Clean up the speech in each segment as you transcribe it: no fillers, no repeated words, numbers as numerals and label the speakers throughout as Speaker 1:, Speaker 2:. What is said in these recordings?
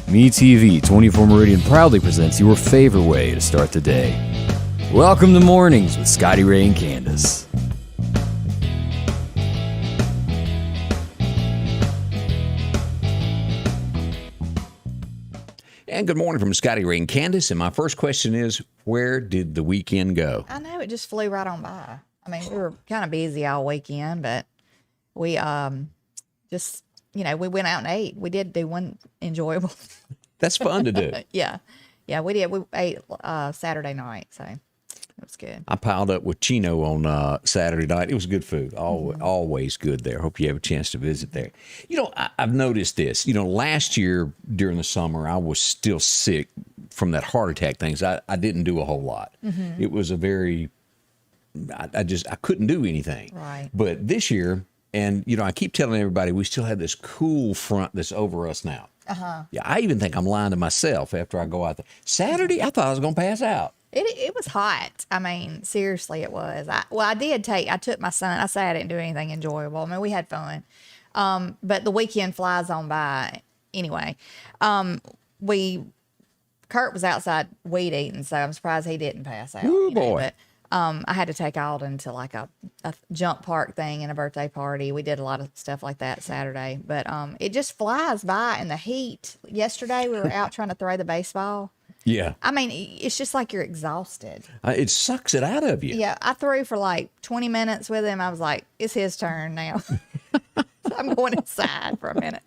Speaker 1: MeTV 24 Meridian proudly presents your favorite way to start the day. Welcome to Mornings with Scotty Ray and Candace.
Speaker 2: And good morning from Scotty Ray and Candace. And my first question is, where did the weekend go?
Speaker 3: I know, it just flew right on by. I mean, we were kind of busy all weekend, but we just, we went out and ate. We did do one enjoyable.
Speaker 2: That's fun to do.
Speaker 3: Yeah, we did. We ate Saturday night, so it was good.
Speaker 2: I piled up with Chino on Saturday night. It was good food. Always good there. Hope you have a chance to visit there. I've noticed this. Last year during the summer, I was still sick from that heart attack thing. So I didn't do a whole lot. Mm-hmm. It was a very, I couldn't do anything.
Speaker 3: Right.
Speaker 2: But this year, and, I keep telling everybody, we still have this cool front that's over us now.
Speaker 3: Uh-huh.
Speaker 2: Yeah, I even think I'm lying to myself after I go out there. Saturday, I thought I was going to pass out.
Speaker 3: It was hot. I mean, seriously, it was. I took my son. I say I didn't do anything enjoyable. I mean, we had fun. But the weekend flies on by anyway. Kurt was outside weed eating, so I'm surprised he didn't pass out.
Speaker 2: Ooh, boy.
Speaker 3: But I had to take Alden to like a jump park thing and a birthday party. We did a lot of stuff like that Saturday. But it just flies by in the heat. Yesterday, we were out trying to throw the baseball.
Speaker 2: Yeah.
Speaker 3: I mean, it's just like you're exhausted.
Speaker 2: It sucks it out of you.
Speaker 3: Yeah, I threw for like 20 minutes with him. I was like, it's his turn now. So I'm going inside for a minute.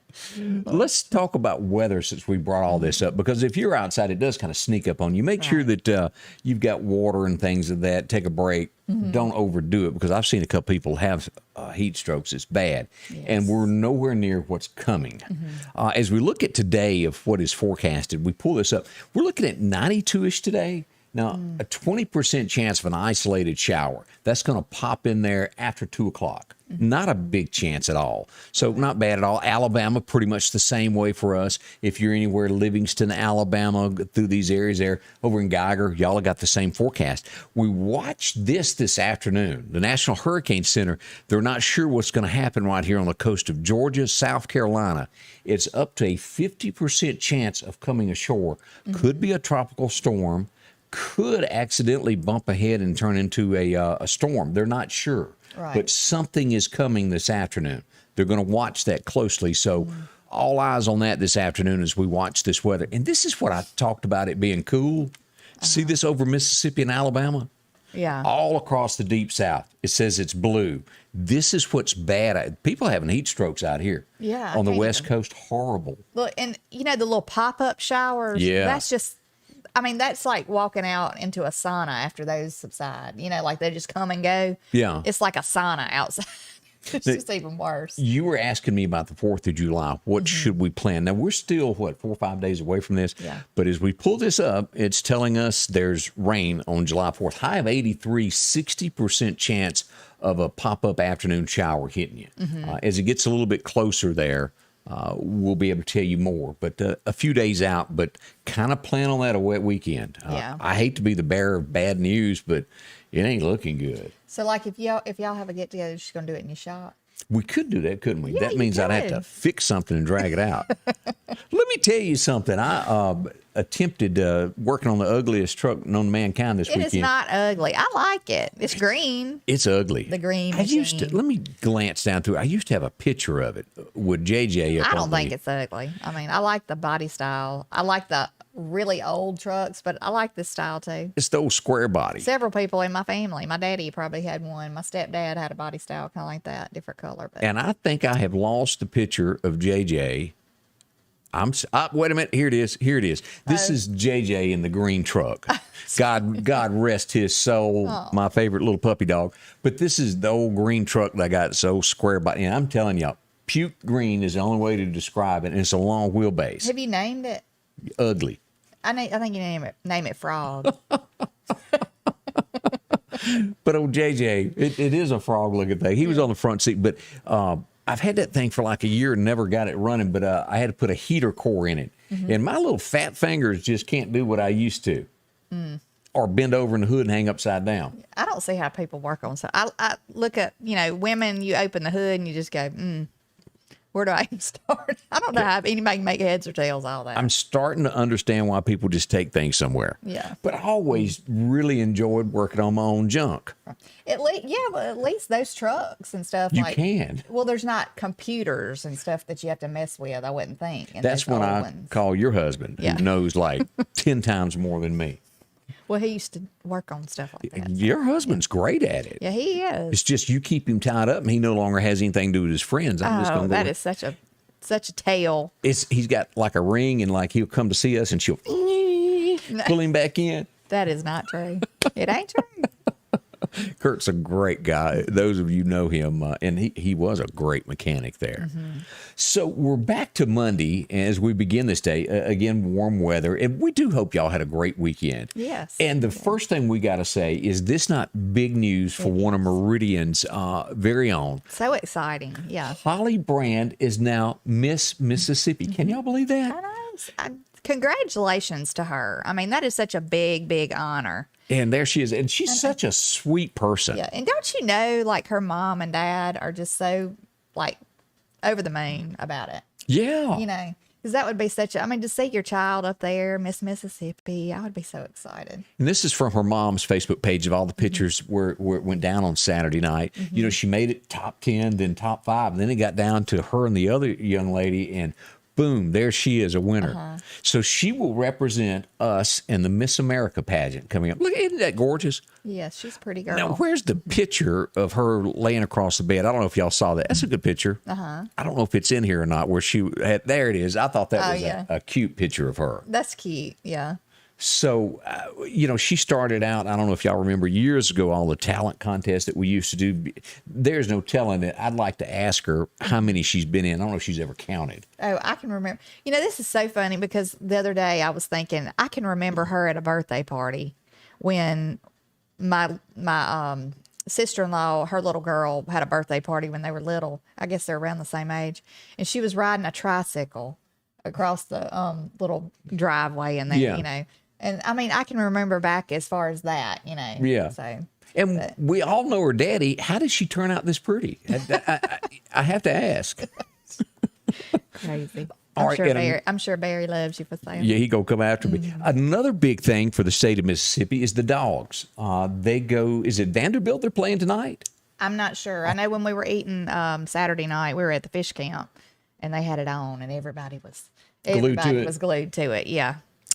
Speaker 2: Let's talk about weather since we brought all this up, because if you're outside, it does kind of sneak up on you. Make sure that you've got water and things of that. Take a break. Mm-hmm. Don't overdo it, because I've seen a couple people have heat strokes. It's bad. Yes. And we're nowhere near what's coming. Mm-hmm. As we look at today of what is forecasted, we pull this up. We're looking at 92-ish today. Now, a 20% chance of an isolated shower. That's going to pop in there after 2 o'clock. Mm-hmm. Not a big chance at all. So not bad at all. Alabama, pretty much the same way for us. If you're anywhere, Livingston, Alabama, through these areas there, over in Geiger, y'all have got the same forecast. We watched this afternoon. The National Hurricane Center, they're not sure what's going to happen right here on the coast of Georgia, South Carolina. It's up to a 50% chance of coming ashore. Mm-hmm. Could be a tropical storm. Could accidentally bump ahead and turn into a storm. They're not sure. Right. But something is coming this afternoon. They're going to watch that closely. So all eyes on that this afternoon as we watch this weather. And this is what I talked about, it being cool. Uh-huh. See this over Mississippi and Alabama?
Speaker 3: Yeah.
Speaker 2: All across the deep south. It says it's blue. This is what's bad. People having heat strokes out here.
Speaker 3: Yeah.
Speaker 2: On the West Coast, horrible.
Speaker 3: Look, and the little pop-up showers.
Speaker 2: Yeah.
Speaker 3: That's just, that's like walking out into a sauna after those subside. Like they just come and go.
Speaker 2: Yeah.
Speaker 3: It's like a sauna outside. It's just even worse.
Speaker 2: You were asking me about the 4th of July. What should we plan? Now, we're still, 4 or 5 days away from this?
Speaker 3: Yeah.
Speaker 2: But as we pull this up, it's telling us there's rain on July 4th. High of 83, 60% chance of a pop-up afternoon shower hitting you. Mm-hmm. As it gets a little bit closer there, we'll be able to tell you more. But a few days out, but kind of plan on that a wet weekend.
Speaker 3: Yeah.
Speaker 2: I hate to be the bearer of bad news, but it ain't looking good.
Speaker 3: So, like, if y'all have a get-together, you're just going to do it in your shop?
Speaker 2: We could do that, couldn't we?
Speaker 3: Yeah,
Speaker 2: that means I'd have to fix something and drag it out. Let me tell you something. I attempted working on the ugliest truck known to mankind this weekend.
Speaker 3: It is not ugly. I like it. It's green.
Speaker 2: It's ugly.
Speaker 3: The green machine.
Speaker 2: Let me glance down through it. I used to have a picture of it with JJ up
Speaker 3: I don't
Speaker 2: on
Speaker 3: think it's ugly. I like the body style. I like the really old trucks, but I like this style too.
Speaker 2: It's the old square body.
Speaker 3: Several people in my family. My daddy probably had one. My stepdad had a body style kind of like that, different color. But.
Speaker 2: And I think I have lost the picture of JJ. Wait a minute. Here it is. This is JJ in the green truck. God rest his soul. Oh. My favorite little puppy dog. But this is the old green truck that I got, so square body. And I'm telling y'all, puke green is the only way to describe it. And it's a long wheelbase.
Speaker 3: Have you named it?
Speaker 2: Ugly.
Speaker 3: I think you name it Frog.
Speaker 2: But old JJ, it is a frog looking thing. He was on the front seat, but I've had that thing for like a year and never got it running, but I had to put a heater core in it. Mm-hmm. And my little fat fingers just can't do what I used to. Mm. Or bend over in the hood and hang upside down.
Speaker 3: I don't see how people work on so. I look at, women, you open the hood and you just go, Where do I even start? I don't know how anybody can make heads or tails out of that.
Speaker 2: I'm starting to understand why people just take things somewhere.
Speaker 3: Yeah.
Speaker 2: But I always really enjoyed working on my own junk.
Speaker 3: But at least those trucks and stuff.
Speaker 2: You can.
Speaker 3: Well, there's not computers and stuff that you have to mess with, I wouldn't think. And
Speaker 2: That's
Speaker 3: those
Speaker 2: when
Speaker 3: old
Speaker 2: I
Speaker 3: ones.
Speaker 2: call your husband,
Speaker 3: Yeah.
Speaker 2: who knows like 10 times more than me.
Speaker 3: Well, he used to work on stuff like that.
Speaker 2: Your husband's great at it.
Speaker 3: Yeah, he is.
Speaker 2: It's just you keep him tied up and he no longer has anything to do with his friends. I'm just
Speaker 3: Oh,
Speaker 2: gonna
Speaker 3: that
Speaker 2: go.
Speaker 3: is such a tale.
Speaker 2: He's got like a ring and like he'll come to see us and she'll pull him back in.
Speaker 3: That is not true. It ain't true.
Speaker 2: Kurt's a great guy. Those of you know him, and he was a great mechanic there. So we're back to Monday as we begin this day. Again, warm weather, and we do hope y'all had a great weekend.
Speaker 3: Yes.
Speaker 2: And the first thing we got to say is this not big news for one of Meridian's very own.
Speaker 3: So exciting. Yeah.
Speaker 2: Holly Brand is now Miss Mississippi. Can y'all believe that?
Speaker 3: I know. Congratulations to her. I mean, that is such a big, big honor.
Speaker 2: And there she is. And she's such a sweet person.
Speaker 3: Yeah. And don't you know, like, her mom and dad are just so, like, over the moon about it.
Speaker 2: Yeah.
Speaker 3: You know, because that would be I mean, to see your child up there, Miss Mississippi, I would be so excited.
Speaker 2: And this is from her mom's Facebook page of all the pictures where it went down on Saturday night. You know, she made it top 10, then top 5. And then it got down to her and the other young lady, and boom, there she is, a winner. So she will represent us in the Miss America pageant coming up. Look, isn't that gorgeous?
Speaker 3: Yes, she's a pretty girl.
Speaker 2: Now, where's the picture of her laying across the bed? I don't know if y'all saw that. That's a good picture. I don't know if it's in here or not, where she had, there it is. I thought that was a cute picture of her.
Speaker 3: That's cute. Yeah.
Speaker 2: So, you know, she started out, I don't know if y'all remember years ago, all the talent contests that we used to do. There's no telling it. I'd like to ask her how many she's been in. I don't know if she's ever counted.
Speaker 3: Oh, I can remember. You know, this is so funny because the other day I was thinking, I can remember her at a birthday party when my sister-in-law, her little girl, had a birthday party when they were little. I guess they're around the same age. And she was riding a tricycle across the little driveway in there, you know. And I mean, I can remember back as far as that, you know.
Speaker 2: Yeah.
Speaker 3: So,
Speaker 2: and we all know her daddy. How did she turn out this pretty? I have to ask.
Speaker 3: crazy.
Speaker 2: All right,
Speaker 3: I'm sure Barry loves you for saying
Speaker 2: Yeah, he gonna come after me. Another big thing for the state of Mississippi is the dogs. They go. Is it Vanderbilt they're playing tonight?
Speaker 3: I'm not sure. I know when we were eating Saturday night, we were at the fish camp, and they had it on, and everybody was glued to it. Yeah.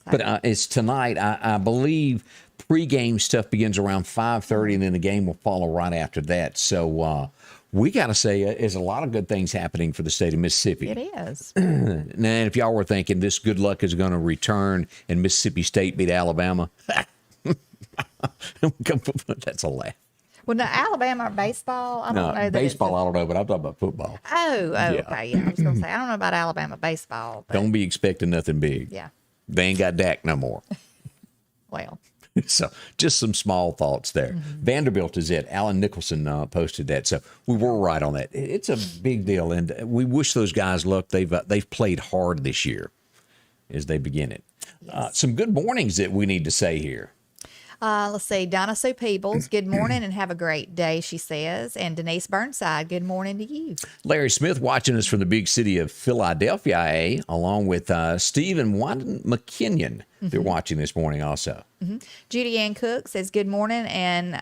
Speaker 2: But it's tonight. I believe pregame stuff begins around 5:30, and then the game will follow right after that. So we got to say, there's a lot of good things happening for the state of Mississippi.
Speaker 3: It is.
Speaker 2: Now, if y'all were thinking this good luck is going to return and Mississippi State beat Alabama, that's a laugh.
Speaker 3: Well, no, Alabama baseball. I don't know.
Speaker 2: Baseball, I don't know, but I'm talking about football.
Speaker 3: Okay. Yeah, I was going to say, I don't know about Alabama baseball. But
Speaker 2: Don't be expecting nothing big.
Speaker 3: yeah.
Speaker 2: They ain't got Dak no more.
Speaker 3: Well.
Speaker 2: So just some small thoughts there. Vanderbilt is it. Alan Nicholson posted that. So we were right on that. It's a big deal. And we wish those guys luck. They've played hard this year as they begin it.
Speaker 3: Yes.
Speaker 2: Some good mornings that we need to say here.
Speaker 3: Let's see. Donna Sue Peebles, good morning and have a great day, she says. And Denise Burnside, good morning to you.
Speaker 2: Larry Smith watching us from the big city of Philadelphia, along with Steve and Wanda McKinnon. They're watching this morning also.
Speaker 3: Judy Ann Cook says good morning, and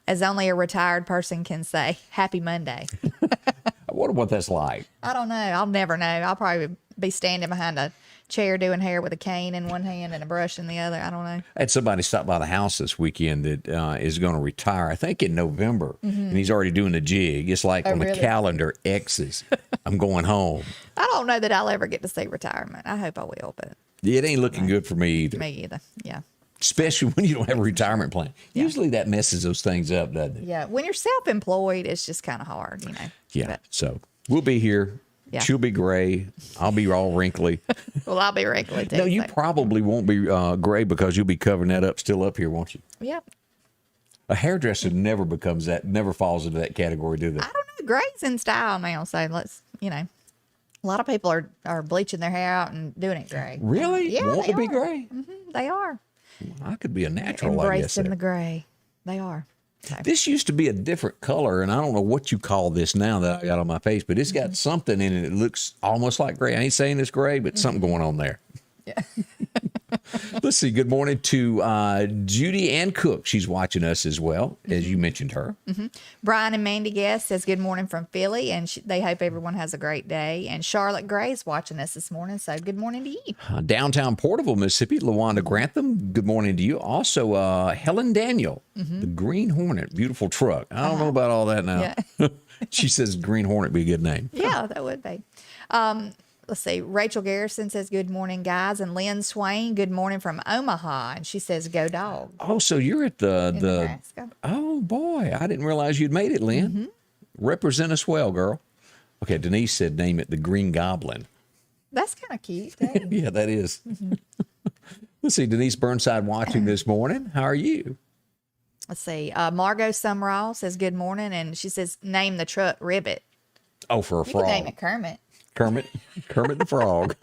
Speaker 3: as only a retired person can say, happy Monday.
Speaker 2: I wonder what that's like.
Speaker 3: I don't know. I'll never know. I'll probably be standing behind a chair doing hair with a cane in one hand and a brush in the other. I don't know.
Speaker 2: I had somebody stop by the house this weekend that is going to retire, I think in November, and he's already doing the jig. It's like on the calendar, X's. I'm going home.
Speaker 3: I don't know that I'll ever get to see retirement. I hope I will, but
Speaker 2: It ain't looking good for me either.
Speaker 3: me either. Yeah.
Speaker 2: Especially when you don't have a retirement plan. Usually that messes those things up, doesn't it?
Speaker 3: Yeah. When you're self-employed, it's just kind of hard, you know.
Speaker 2: Yeah.
Speaker 3: But,
Speaker 2: So we'll be here.
Speaker 3: Yeah.
Speaker 2: She'll be gray. I'll be all wrinkly.
Speaker 3: well, I'll be wrinkly too.
Speaker 2: No, you
Speaker 3: so.
Speaker 2: probably won't be gray because you'll be covering that up still up here, won't you?
Speaker 3: Yeah.
Speaker 2: A hairdresser never falls into that category, do they?
Speaker 3: I don't know. Gray's in style now, so let's, you know. A lot of people are bleaching their hair out and doing it gray.
Speaker 2: Really?
Speaker 3: Yeah,
Speaker 2: Want
Speaker 3: they
Speaker 2: to be
Speaker 3: are.
Speaker 2: gray?
Speaker 3: They are.
Speaker 2: I could be a natural, I guess.
Speaker 3: Embracing the gray. They are.
Speaker 2: This used to be a different color, and I don't know what you call this now that I got on my face, but it's got something in it. It looks almost like gray. I ain't saying it's gray, but something going on there.
Speaker 3: Yeah.
Speaker 2: Let's see. Good morning to Judy Ann Cook. She's watching us as well, as you mentioned her.
Speaker 3: Brian and Mandy Guest says good morning from Philly, and they hope everyone has a great day. And Charlotte Gray's watching us this morning, so good morning to you.
Speaker 2: Downtown Porterville, Mississippi, LaWanda Grantham, good morning to you. Also, Helen Daniel, the Green Hornet, beautiful truck. I don't know about all that now.
Speaker 3: Yeah.
Speaker 2: She says Green Hornet be a good name.
Speaker 3: Yeah, that would be. Let's see. Rachel Garrison says, good morning, guys. And Lynn Swain, good morning from Omaha. And she says, go dog.
Speaker 2: Oh, so you're at the
Speaker 3: Nebraska.
Speaker 2: Oh, boy. I didn't realize you'd made it, Lynn. Represent us well, girl. Okay, Denise said name it the Green Goblin.
Speaker 3: That's kind of cute. Too.
Speaker 2: Yeah, that is. Let's see. Denise Burnside watching this morning. How are you?
Speaker 3: Let's see. Margot Summerall says, good morning. And she says, name the truck Ribbit.
Speaker 2: Oh, for a
Speaker 3: You
Speaker 2: frog.
Speaker 3: can name it Kermit.
Speaker 2: Kermit the Frog.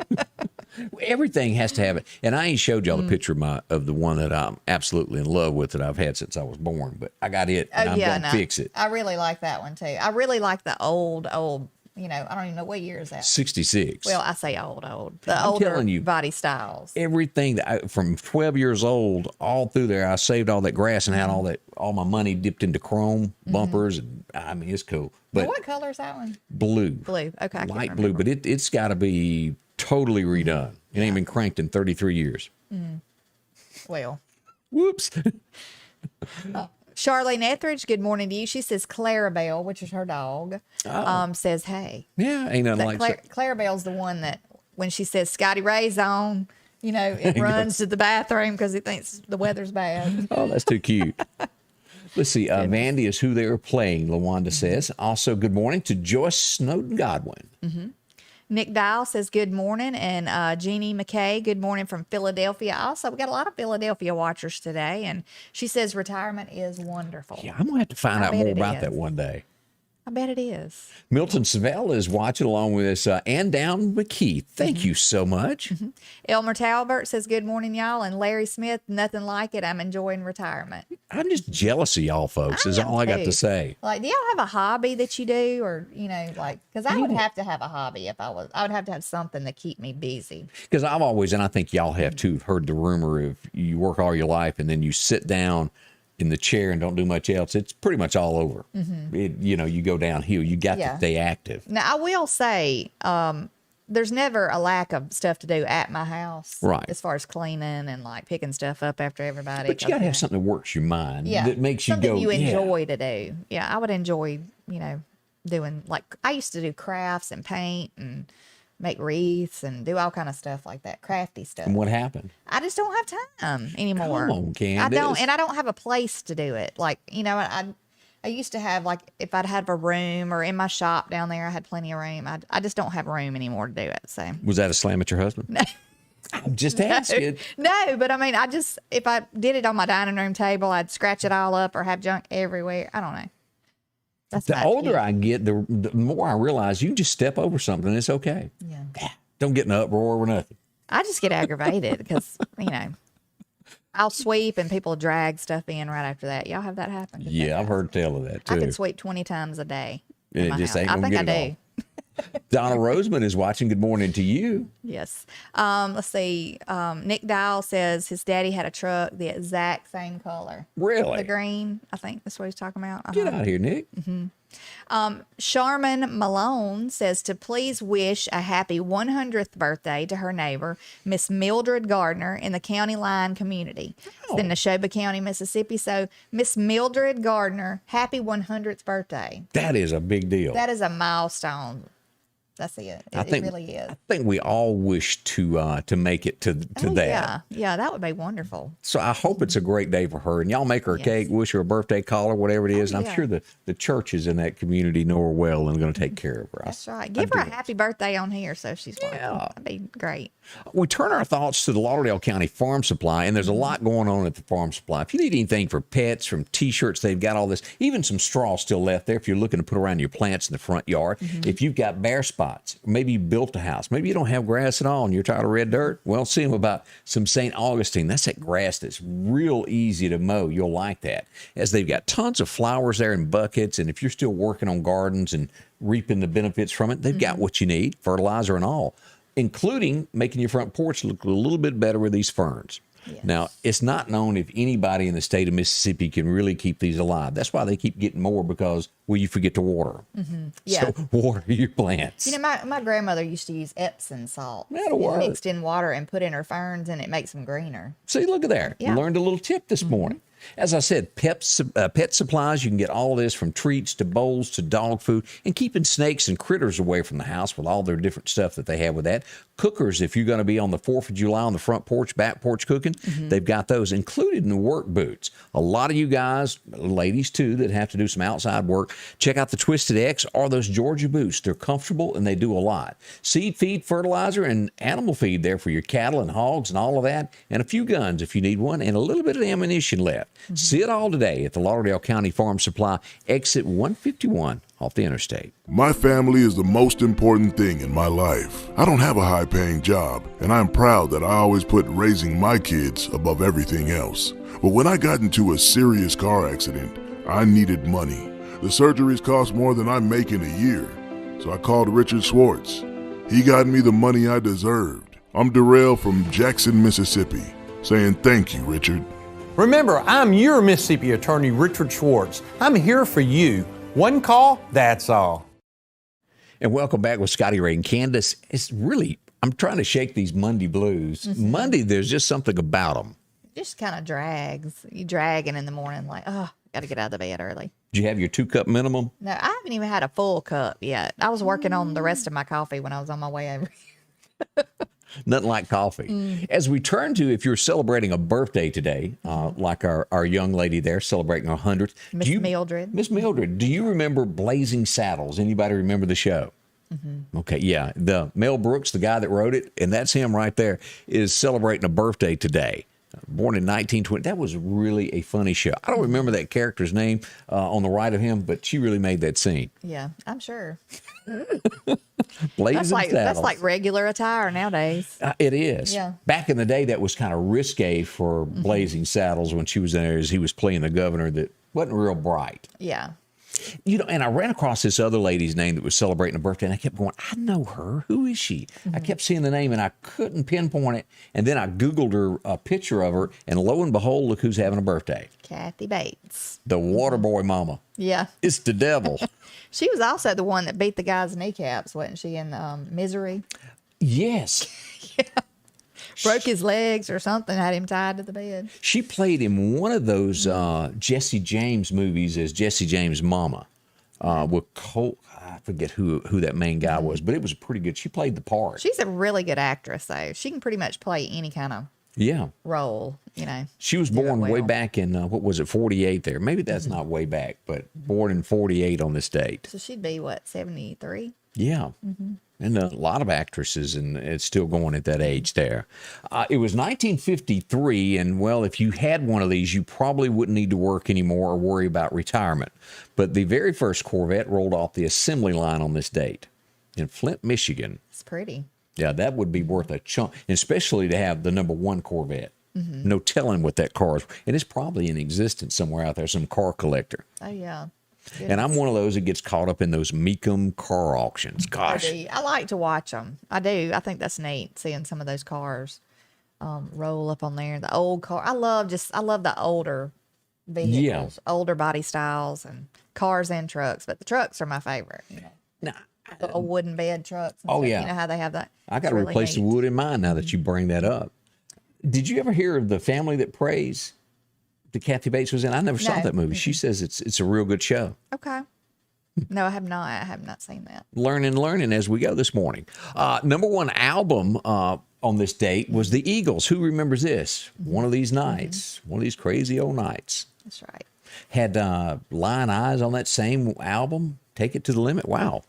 Speaker 2: Everything has to have it. And I ain't showed y'all the picture of the one that I'm absolutely in love with that I've had since I was born. But I got it, and I'm going to fix it.
Speaker 3: I really like that one, too. I really like the old, I don't even know what year is that.
Speaker 2: 66.
Speaker 3: Well, I say old. The
Speaker 2: I'm
Speaker 3: older
Speaker 2: telling you,
Speaker 3: body styles.
Speaker 2: Everything that from 12 years old all through there, I saved all that grass and had all my money dipped into chrome bumpers. And I mean, it's cool. But
Speaker 3: What color is that one?
Speaker 2: blue.
Speaker 3: Blue. Okay. I can't
Speaker 2: Light blue,
Speaker 3: remember.
Speaker 2: but it's got to be totally redone. It ain't been cranked in 33 years.
Speaker 3: Well.
Speaker 2: Whoops.
Speaker 3: Charlene Etheridge, good morning to you. She says Clarabelle, which is her dog, says, hey.
Speaker 2: Yeah, ain't nothing like that.
Speaker 3: Clarabelle's the one that when she says Scotty Ray's on, it runs to the bathroom because it thinks the weather's bad.
Speaker 2: Oh, that's too cute. Let's see. Vandy is who they were playing, LaWanda says. Also, good morning to Joyce Snowden Godwin.
Speaker 3: Nick Dial says good morning. And Jeannie McKay, good morning from Philadelphia. Also, we got a lot of Philadelphia watchers today. And she says retirement is wonderful.
Speaker 2: Yeah, I'm going to have to find out more about that one day.
Speaker 3: I bet it is.
Speaker 2: Milton Savell is watching along with us. Ann Down McKee, thank you so much.
Speaker 3: Elmer Talbert says good morning, y'all. And Larry Smith, nothing like it. I'm enjoying retirement.
Speaker 2: I'm just jealous of y'all folks, is all I got to say.
Speaker 3: Like, do y'all have a hobby that you do? Or, because I would have to have a hobby if I would have to have something to keep me busy.
Speaker 2: Because I've always, and I think y'all have too, heard the rumor of you work all your life and then you sit down in the chair and don't do much else. It's pretty much all over. You go downhill. You got to stay active.
Speaker 3: Now, I will say, there's never a lack of stuff to do at my house.
Speaker 2: Right.
Speaker 3: As far as cleaning and like picking stuff up after everybody.
Speaker 2: But you got to have something that works your mind.
Speaker 3: Yeah.
Speaker 2: That makes you
Speaker 3: something
Speaker 2: go,
Speaker 3: you enjoy to do. Yeah. I would enjoy, doing I used to do crafts and paint and make wreaths and do all kind of stuff like that, crafty stuff.
Speaker 2: And what happened?
Speaker 3: I just don't have time anymore.
Speaker 2: Come on, Candace.
Speaker 3: I don't have a place to do it. Like, I used to have, like, if I'd have a room or in my shop down there, I had plenty of room. I just don't have room anymore to do it. So
Speaker 2: Was that a slam at your husband? No. I'm just asking.
Speaker 3: No, but I mean, if I did it on my dining room table, I'd scratch it all up or have junk everywhere. I don't know. That's
Speaker 2: the older I get, the more I realize you can just step over something. It's okay.
Speaker 3: Yeah.
Speaker 2: Don't get in an uproar or nothing.
Speaker 3: I just get aggravated because, I'll sweep and people drag stuff in right after that. Y'all have that happen?
Speaker 2: Yeah, I've heard tell of that too.
Speaker 3: I can sweep 20 times a day.
Speaker 2: It just ain't
Speaker 3: I
Speaker 2: gonna
Speaker 3: think
Speaker 2: get
Speaker 3: I
Speaker 2: it
Speaker 3: do.
Speaker 2: all. Donna Roseman is watching. Good morning to you.
Speaker 3: Yes. Let's see. Nick Dial says his daddy had a truck the exact same color.
Speaker 2: Really?
Speaker 3: The green. I think that's what he's talking about.
Speaker 2: Get out of here, Nick.
Speaker 3: Sharman Malone says to please wish a happy 100th birthday to her neighbor, Miss Mildred Gardner, in the County Line community. It's in Neshoba County, Mississippi. So, Miss Mildred Gardner, happy 100th birthday.
Speaker 2: That is a big deal.
Speaker 3: That is a milestone. That's it. It really is.
Speaker 2: I think we all wish to make it to that.
Speaker 3: Yeah, that would be wonderful.
Speaker 2: So I hope it's a great day for her. And y'all make her a cake, wish her a birthday caller, whatever it is. And I'm sure the churches in that community know her well and are going to take care of her.
Speaker 3: That's right. Give her a happy birthday on here so she's watching. That'd be great.
Speaker 2: We turn our thoughts to the Lauderdale County Farm Supply, and there's a lot going on at the Farm Supply. If you need anything for pets, from T-shirts, they've got all this. Even some straw still left there if you're looking to put around your plants in the front yard. If you've got bare spots, spots. Maybe you built a house. Maybe you don't have grass at all and you're tired of red dirt. Well, see them about some St. Augustine. That's that grass that's real easy to mow. You'll like that. As they've got tons of flowers there in buckets. And if you're still working on gardens and reaping the benefits from it, they've got what you need, fertilizer and all, including making your front porch look a little bit better with these ferns.
Speaker 3: Yes.
Speaker 2: Now, it's not known if anybody in the state of Mississippi can really keep these alive. That's why they keep getting more because, well, you forget to water them.
Speaker 3: Yeah.
Speaker 2: So water your plants.
Speaker 3: You know, my grandmother used to use Epsom salt.
Speaker 2: That'll work.
Speaker 3: Mixed in water and put in her ferns, and it makes them greener.
Speaker 2: See, look at there.
Speaker 3: Yeah.
Speaker 2: You learned a little tip this morning. As I said, pet supplies, you can get all of this from treats to bowls to dog food and keeping snakes and critters away from the house with all their different stuff that they have with that. Cookers, if you're going to be on the 4th of July on the front porch, back porch cooking, they've got those included in the work boots. A lot of you guys, ladies too, that have to do some outside work, check out the Twisted X or those Georgia boots. They're comfortable and they do a lot. Seed, feed, fertilizer, and animal feed there for your cattle and hogs and all of that, and a few guns if you need one, and a little bit of ammunition left. See it all today at the Lauderdale County Farm Supply, exit 151 off the interstate.
Speaker 4: My family is the most important thing in my life. I don't have a high-paying job, and I'm proud that I always put raising my kids above everything else. But when I got into a serious car accident, I needed money. The surgeries cost more than I make in a year, so I called Richard Schwartz. He got me the money I deserved. I'm Darrell from Jackson, Mississippi, saying thank you, Richard.
Speaker 5: Remember, I'm your Mississippi attorney, Richard Schwartz. I'm here for you. One call, that's all.
Speaker 2: And welcome back with Scotty Ray and Candace. It's really, I'm trying to shake these Monday blues. Monday, there's just something about them.
Speaker 3: Just kind of drags. You dragging in the morning like, oh, got to get out of the bed early.
Speaker 2: Did you have your 2-cup minimum?
Speaker 3: No, I haven't even had a full cup yet. I was working on the rest of my coffee when I was on my way over here.
Speaker 2: Nothing like coffee. As we turn to, if you're celebrating a birthday today, like our young lady there celebrating her 100th.
Speaker 3: Miss Mildred.
Speaker 2: Miss Mildred, do you remember Blazing Saddles? Anybody remember the show? Okay, yeah. The Mel Brooks, the guy that wrote it, and that's him right there, is celebrating a birthday today. Born in 1920. That was really a funny show. I don't remember that character's name on the right of him, but she really made that scene.
Speaker 3: Yeah, I'm sure.
Speaker 2: Blazing Saddles.
Speaker 3: That's like regular attire nowadays.
Speaker 2: It is.
Speaker 3: Yeah.
Speaker 2: Back in the day, that was kind of risque for Blazing Saddles when she was in there as he was playing the governor that wasn't real bright.
Speaker 3: Yeah.
Speaker 2: You know, and I ran across this other lady's name that was celebrating a birthday, and I kept going, I know her. Who is she? I kept seeing the name, and I couldn't pinpoint it. And then I Googled her, a picture of her, and lo and behold, look who's having a birthday.
Speaker 3: Kathy Bates.
Speaker 2: The Waterboy Mama.
Speaker 3: Yeah.
Speaker 2: It's the devil.
Speaker 3: She was also the one that beat the guy's kneecaps, wasn't she, in Misery?
Speaker 2: Yes.
Speaker 3: Broke his legs or something, had him tied to the bed.
Speaker 2: She played in one of those Jesse James movies as Jesse James' mama with Cole. I forget who that main guy was, but it was pretty good. She played the part.
Speaker 3: She's a really good actress, though. She can pretty much play any kind of role, you know.
Speaker 2: She was born way back in, 48 there? Maybe that's not way back, but born in 48 on this date.
Speaker 3: So she'd be, 73?
Speaker 2: Yeah. And a lot of actresses, and it's still going at that age there. It was 1953, and, well, if you had one of these, you probably wouldn't need to work anymore or worry about retirement. But the very first Corvette rolled off the assembly line on this date in Flint, Michigan.
Speaker 3: It's pretty.
Speaker 2: Yeah, that would be worth a chunk, especially to have the #1 Corvette. No telling what that car is. And it's probably in existence somewhere out there, some car collector.
Speaker 3: Oh, yeah.
Speaker 2: And I'm one of those that gets caught up in those Mecum car auctions. Gosh.
Speaker 3: I like to watch them. I do. I think that's neat, seeing some of those cars roll up on there. The old car. I love the older vehicles, older body styles, and cars and trucks. But the trucks are my favorite. You know, the old wooden bed trucks. And stuff.
Speaker 2: Yeah.
Speaker 3: You know how they have that.
Speaker 2: I got to replace the wood in mine now that you bring that up. Did you ever hear of The Family That Prays that Kathy Bates was in? I never saw that movie. She says it's a real good show.
Speaker 3: Okay. No, I have not. I have not seen that.
Speaker 2: Learning as we go this morning. #1 album on this date was the Eagles. Who remembers this? One of these nights, one of these crazy old nights.
Speaker 3: That's right.
Speaker 2: Had Lion Eyes on that same album. Take It to the Limit. Wow.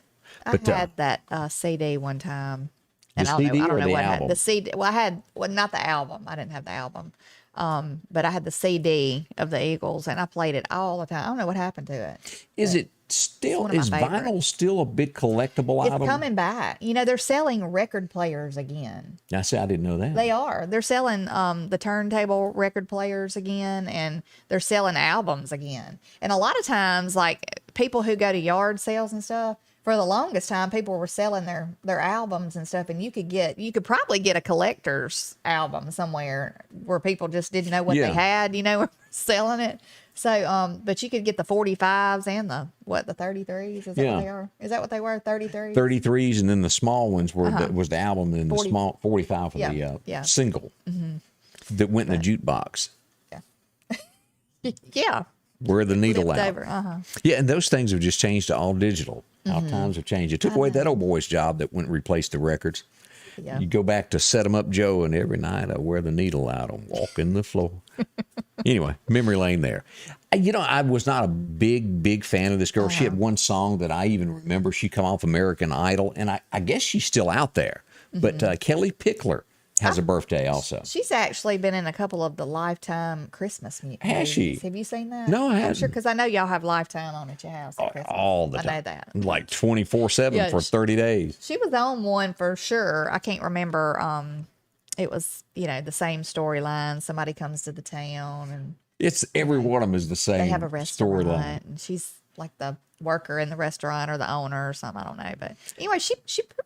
Speaker 3: I had that CD one time. And
Speaker 2: the
Speaker 3: I
Speaker 2: CD
Speaker 3: don't
Speaker 2: or
Speaker 3: know
Speaker 2: the
Speaker 3: what
Speaker 2: album?
Speaker 3: the CD. Well, I had not the album. I didn't have the album. But I had the CD of the Eagles, and I played it all the time. I don't know what happened to it.
Speaker 2: Is it Still,
Speaker 3: one of my
Speaker 2: is
Speaker 3: favorites.
Speaker 2: vinyl still a big collectible
Speaker 3: It's
Speaker 2: item?
Speaker 3: coming back. You know, they're selling record players again.
Speaker 2: I see. I didn't know that.
Speaker 3: They are. They're selling the turntable record players again, and they're selling albums again. And a lot of times, like people who go to yard sales and stuff, for the longest time, people were selling their albums and stuff, and you could probably get a collector's album somewhere where people just didn't know what
Speaker 2: Yeah.
Speaker 3: they had, you know, selling it. So, but you could get the 45s and the 33s. Is that
Speaker 2: Yeah.
Speaker 3: what they are? Is that what they were? 33s?
Speaker 2: 33s, and then the small ones were was the album, and
Speaker 3: 40
Speaker 2: the small 45 for
Speaker 3: Yeah,
Speaker 2: the
Speaker 3: yeah.
Speaker 2: single that went in the jukebox.
Speaker 3: Yeah.
Speaker 2: Where the needle
Speaker 3: Flipped
Speaker 2: out.
Speaker 3: over.
Speaker 2: Yeah, and those things have just changed to all digital. How times have changed. It took away that old boy's job that went and replaced the records.
Speaker 3: Yeah.
Speaker 2: You go back to Set 'em Up Joe, and every night I wear the needle out and walk in the floor. Anyway, memory lane there. You know, I was not a big fan of this girl. She had one song that I even remember. She come off American Idol, and I guess she's still out there. But Kelly Pickler has a birthday also.
Speaker 3: She's actually been in a couple of the Lifetime Christmas movies.
Speaker 2: Has she?
Speaker 3: Have you seen that?
Speaker 2: No, I
Speaker 3: I'm
Speaker 2: haven't.
Speaker 3: sure, because I know y'all have Lifetime on at your house at Christmas.
Speaker 2: All the
Speaker 3: I
Speaker 2: time.
Speaker 3: know that.
Speaker 2: Like 24/7
Speaker 3: Yeah,
Speaker 2: for 30 days.
Speaker 3: She was on one for sure. I can't remember. It was, you know, the same storyline. Somebody comes to the town and
Speaker 2: It's every one of them is the same
Speaker 3: they have a restaurant,
Speaker 2: storyline.
Speaker 3: and she's like the worker in the restaurant or the owner or something. I don't know, but anyway, she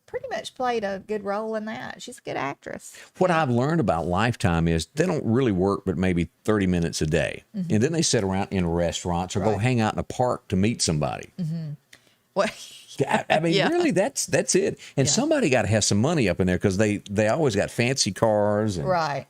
Speaker 3: pretty much played a good role in that. She's a good actress.
Speaker 2: What I've learned about Lifetime is they don't really work but maybe 30 minutes a day. And then they sit around in restaurants or go
Speaker 3: Right.
Speaker 2: hang out in a park to meet somebody.
Speaker 3: Well,
Speaker 2: I mean,
Speaker 3: Yeah.
Speaker 2: really, that's it. And somebody got to have some money up in there because they always got fancy cars. And
Speaker 3: right.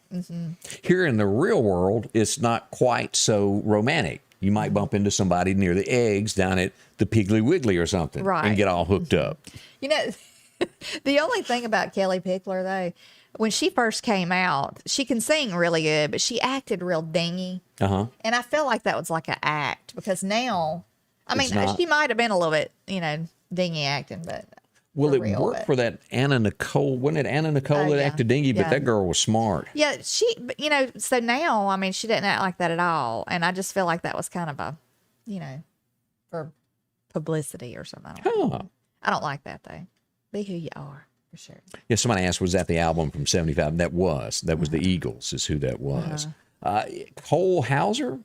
Speaker 2: here in the real world, it's not quite so romantic. You might bump into somebody near the eggs down at the Piggly Wiggly or something
Speaker 3: Right.
Speaker 2: and get all hooked up.
Speaker 3: You know, the only thing about Kelly Pickler, though, when she first came out, she can sing really good, but she acted real dingy.
Speaker 2: Uh-huh.
Speaker 3: And I feel like that was like an act, because now, I mean,
Speaker 2: It's not.
Speaker 3: she might have been a little bit, you know, dingy acting, but
Speaker 2: Well,
Speaker 3: for
Speaker 2: it
Speaker 3: real,
Speaker 2: worked
Speaker 3: but-
Speaker 2: for that Anna Nicole. Wasn't it Anna Nicole
Speaker 3: Oh,
Speaker 2: that
Speaker 3: yeah.
Speaker 2: acted dingy? But
Speaker 3: Yeah.
Speaker 2: that girl was smart.
Speaker 3: Yeah, but, you know, so now, I mean, she didn't act like that at all. And I just feel like that was kind of a, you know, for publicity or something. I don't know.
Speaker 2: Huh.
Speaker 3: I don't like that, though. Be who you are, for sure.
Speaker 2: Yeah, somebody asked, was that the album from 75? That was the Eagles is who that was. Cole Hauser,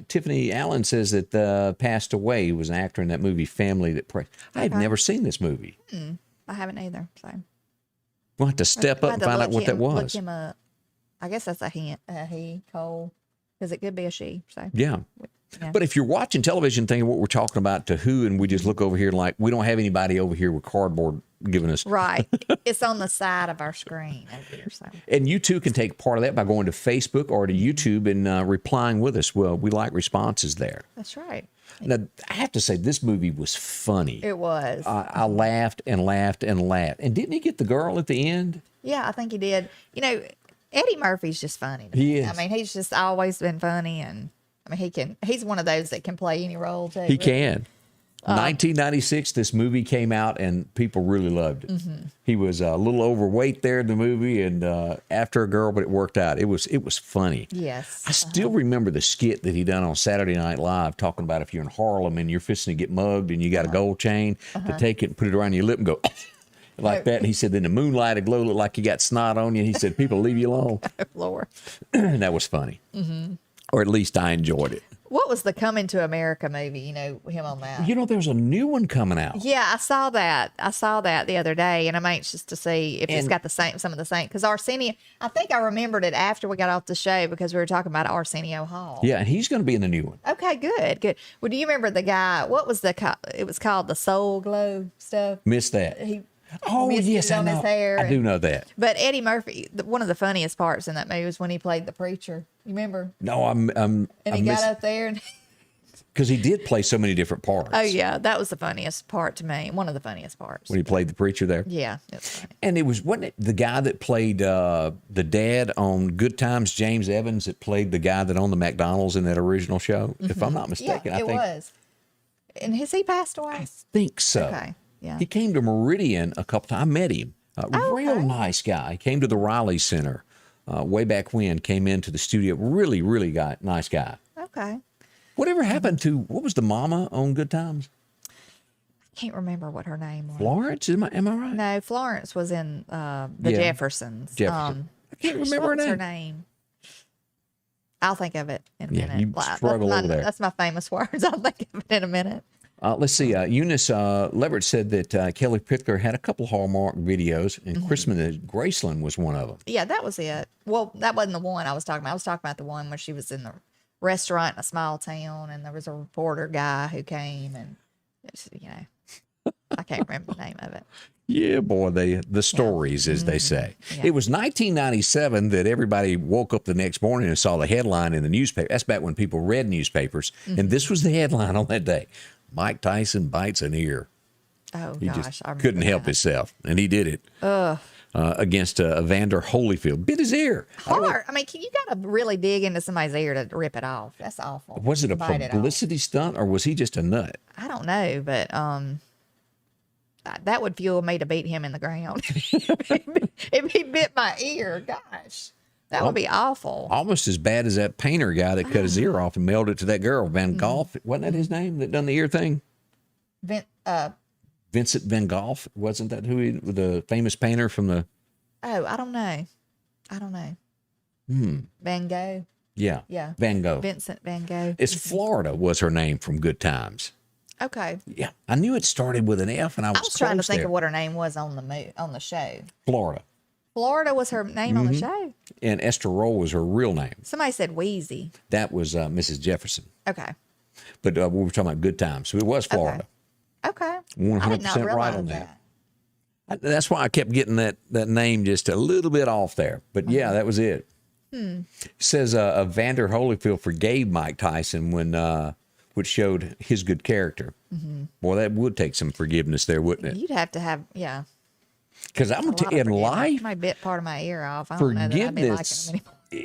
Speaker 2: Tiffany Allen says that passed away. He was an actor in that movie Family That Prays. I had never seen this movie.
Speaker 3: I haven't either, so.
Speaker 2: We'll have to step
Speaker 3: I
Speaker 2: up
Speaker 3: had
Speaker 2: and
Speaker 3: to
Speaker 2: find out
Speaker 3: look
Speaker 2: what that
Speaker 3: him- Look
Speaker 2: was.
Speaker 3: him up. I guess that's a he, Cole, because it could be a she. So
Speaker 2: Yeah.
Speaker 3: Yeah.
Speaker 2: But if you're watching television thinking what we're talking about to who, and we just look over here like we don't have anybody over here with cardboard giving us.
Speaker 3: right, it's on the side of our screen over here. So
Speaker 2: And you too can take part of that by going to Facebook or to YouTube and replying with us. Well, we like responses there.
Speaker 3: that's right.
Speaker 2: Now, I have to say, this movie was funny.
Speaker 3: It was.
Speaker 2: I laughed and laughed and laughed. And didn't he get the girl at the end?
Speaker 3: Yeah, I think he did. You know, Eddie Murphy's just funny. to
Speaker 2: He
Speaker 3: me.
Speaker 2: is.
Speaker 3: I mean, he's just always been funny, and I mean, he's one of those that can play any role too.
Speaker 2: He can. 1996, this movie came out and people really loved it. He was a little overweight there in the movie and after a girl, but it worked out. It was funny.
Speaker 3: Yes.
Speaker 2: I still remember the skit that he done on Saturday Night Live talking about if you're in Harlem and you're fixing to get mugged and you got a gold chain to take it and put it around your lip and go like that. And he said, then the moonlight would glow, look like you got snot on you. And he said, people leave you alone.
Speaker 3: Lord.
Speaker 2: And that was funny. Or at least I enjoyed it.
Speaker 3: What was the Coming to America movie? You know, him on that.
Speaker 2: You know, there's a new one coming out.
Speaker 3: Yeah, I saw that. I saw that the other day, and I'm anxious to see if it's got some of the same. Because Arsenio, I think I remembered it after we got off the show because we were talking about Arsenio Hall.
Speaker 2: Yeah, and he's going to be in the new one.
Speaker 3: Okay, good. Well, do you remember the guy? What was it was called the Soul Glow stuff.
Speaker 2: Missed that.
Speaker 3: He
Speaker 2: Oh,
Speaker 3: misted
Speaker 2: yes,
Speaker 3: it
Speaker 2: I
Speaker 3: on his
Speaker 2: know.
Speaker 3: hair
Speaker 2: I do
Speaker 3: and-
Speaker 2: know that.
Speaker 3: But Eddie Murphy, one of the funniest parts in that movie was when he played the preacher. You remember?
Speaker 2: No,
Speaker 3: And he got up there and
Speaker 2: because he did play so many different parts.
Speaker 3: oh yeah, that was the funniest part to me. One of the funniest parts.
Speaker 2: When he played the preacher there.
Speaker 3: Yeah, it's funny.
Speaker 2: And wasn't it the guy that played the dad on Good Times, James Evans, that played the guy that owned the McDonald's in that original show? If I'm not mistaken,
Speaker 3: Yeah,
Speaker 2: I
Speaker 3: it
Speaker 2: think.
Speaker 3: was. And has he passed away?
Speaker 2: I think so.
Speaker 3: Okay, yeah.
Speaker 2: He came to Meridian a couple times. I met him. Real
Speaker 3: okay.
Speaker 2: nice guy. He came to the Riley Center way back when, came into the studio. Really, really nice guy.
Speaker 3: Okay.
Speaker 2: Whatever happened to, what was the mama on Good Times?
Speaker 3: Can't remember what her name was.
Speaker 2: Florence? Am I right?
Speaker 3: No, Florence was in the
Speaker 2: Yeah.
Speaker 3: Jeffersons.
Speaker 2: Jefferson. I can't remember
Speaker 3: What was
Speaker 2: her
Speaker 3: her
Speaker 2: name.
Speaker 3: name? I'll think of it in a
Speaker 2: Yeah,
Speaker 3: minute.
Speaker 2: you struggle
Speaker 3: that's
Speaker 2: over there.
Speaker 3: That's my famous words. I'll think of it in a minute.
Speaker 2: Let's see. Eunice Leverett said that Kelly Pickler had a couple Hallmark videos, and Christmas at Graceland was one of them.
Speaker 3: Yeah, that was it. Well, that wasn't the one I was talking about. I was talking about the one where she was in the restaurant in a small town, and there was a reporter guy who came, and it's, I can't remember the name of it.
Speaker 2: Yeah, boy, the stories, as they say.
Speaker 3: Yeah.
Speaker 2: It was 1997 that everybody woke up the next morning and saw the headline in the newspaper. That's back when people read newspapers, and this was the headline on that day. Mike Tyson bites an ear.
Speaker 3: Oh,
Speaker 2: He
Speaker 3: gosh.
Speaker 2: just
Speaker 3: I remember
Speaker 2: couldn't help
Speaker 3: that.
Speaker 2: himself, and he did it against Evander Holyfield. Bit his ear.
Speaker 3: Hard. I mean, you got to really dig into somebody's ear to rip it off. That's awful.
Speaker 2: Was it a
Speaker 3: Bite it off.
Speaker 2: publicity stunt, or was he just a nut?
Speaker 3: I don't know, but that would fuel me to beat him in the ground. If he bit my ear, gosh, that would be awful.
Speaker 2: Almost as bad as that painter guy that cut his ear off and mailed it to that girl, Van Gogh. Wasn't that his name that done the ear thing? Vincent Van Gogh. Wasn't that the famous painter from the...
Speaker 3: Oh, I don't know. Van Gogh.
Speaker 2: Yeah.
Speaker 3: Yeah.
Speaker 2: Van Gogh.
Speaker 3: Vincent Van Gogh.
Speaker 2: It's Florida was her name from Good Times.
Speaker 3: Okay.
Speaker 2: Yeah. I knew it started with an F, and I was
Speaker 3: trying to
Speaker 2: close
Speaker 3: think
Speaker 2: there.
Speaker 3: of what her name was on the show.
Speaker 2: Florida.
Speaker 3: Florida was her name on the show.
Speaker 2: And Esther Roll was her real name.
Speaker 3: Somebody said Wheezy.
Speaker 2: That was Mrs. Jefferson.
Speaker 3: Okay.
Speaker 2: But we were talking about Good Times. So it was Florida.
Speaker 3: Okay.
Speaker 2: 100%
Speaker 3: I did not
Speaker 2: right
Speaker 3: realize
Speaker 2: on that. That's why I kept getting that name just a little bit off there. But yeah, that was it. It says Evander Holyfield forgave Mike Tyson when which showed his good character. Boy, that would take some forgiveness there, wouldn't it?
Speaker 3: You'd have to have,
Speaker 2: Because I'm
Speaker 3: a lot of
Speaker 2: in
Speaker 3: forgiveness.
Speaker 2: life,
Speaker 3: Somebody bit part of my ear off. I don't know that I'd be liking
Speaker 2: forgiveness,
Speaker 3: them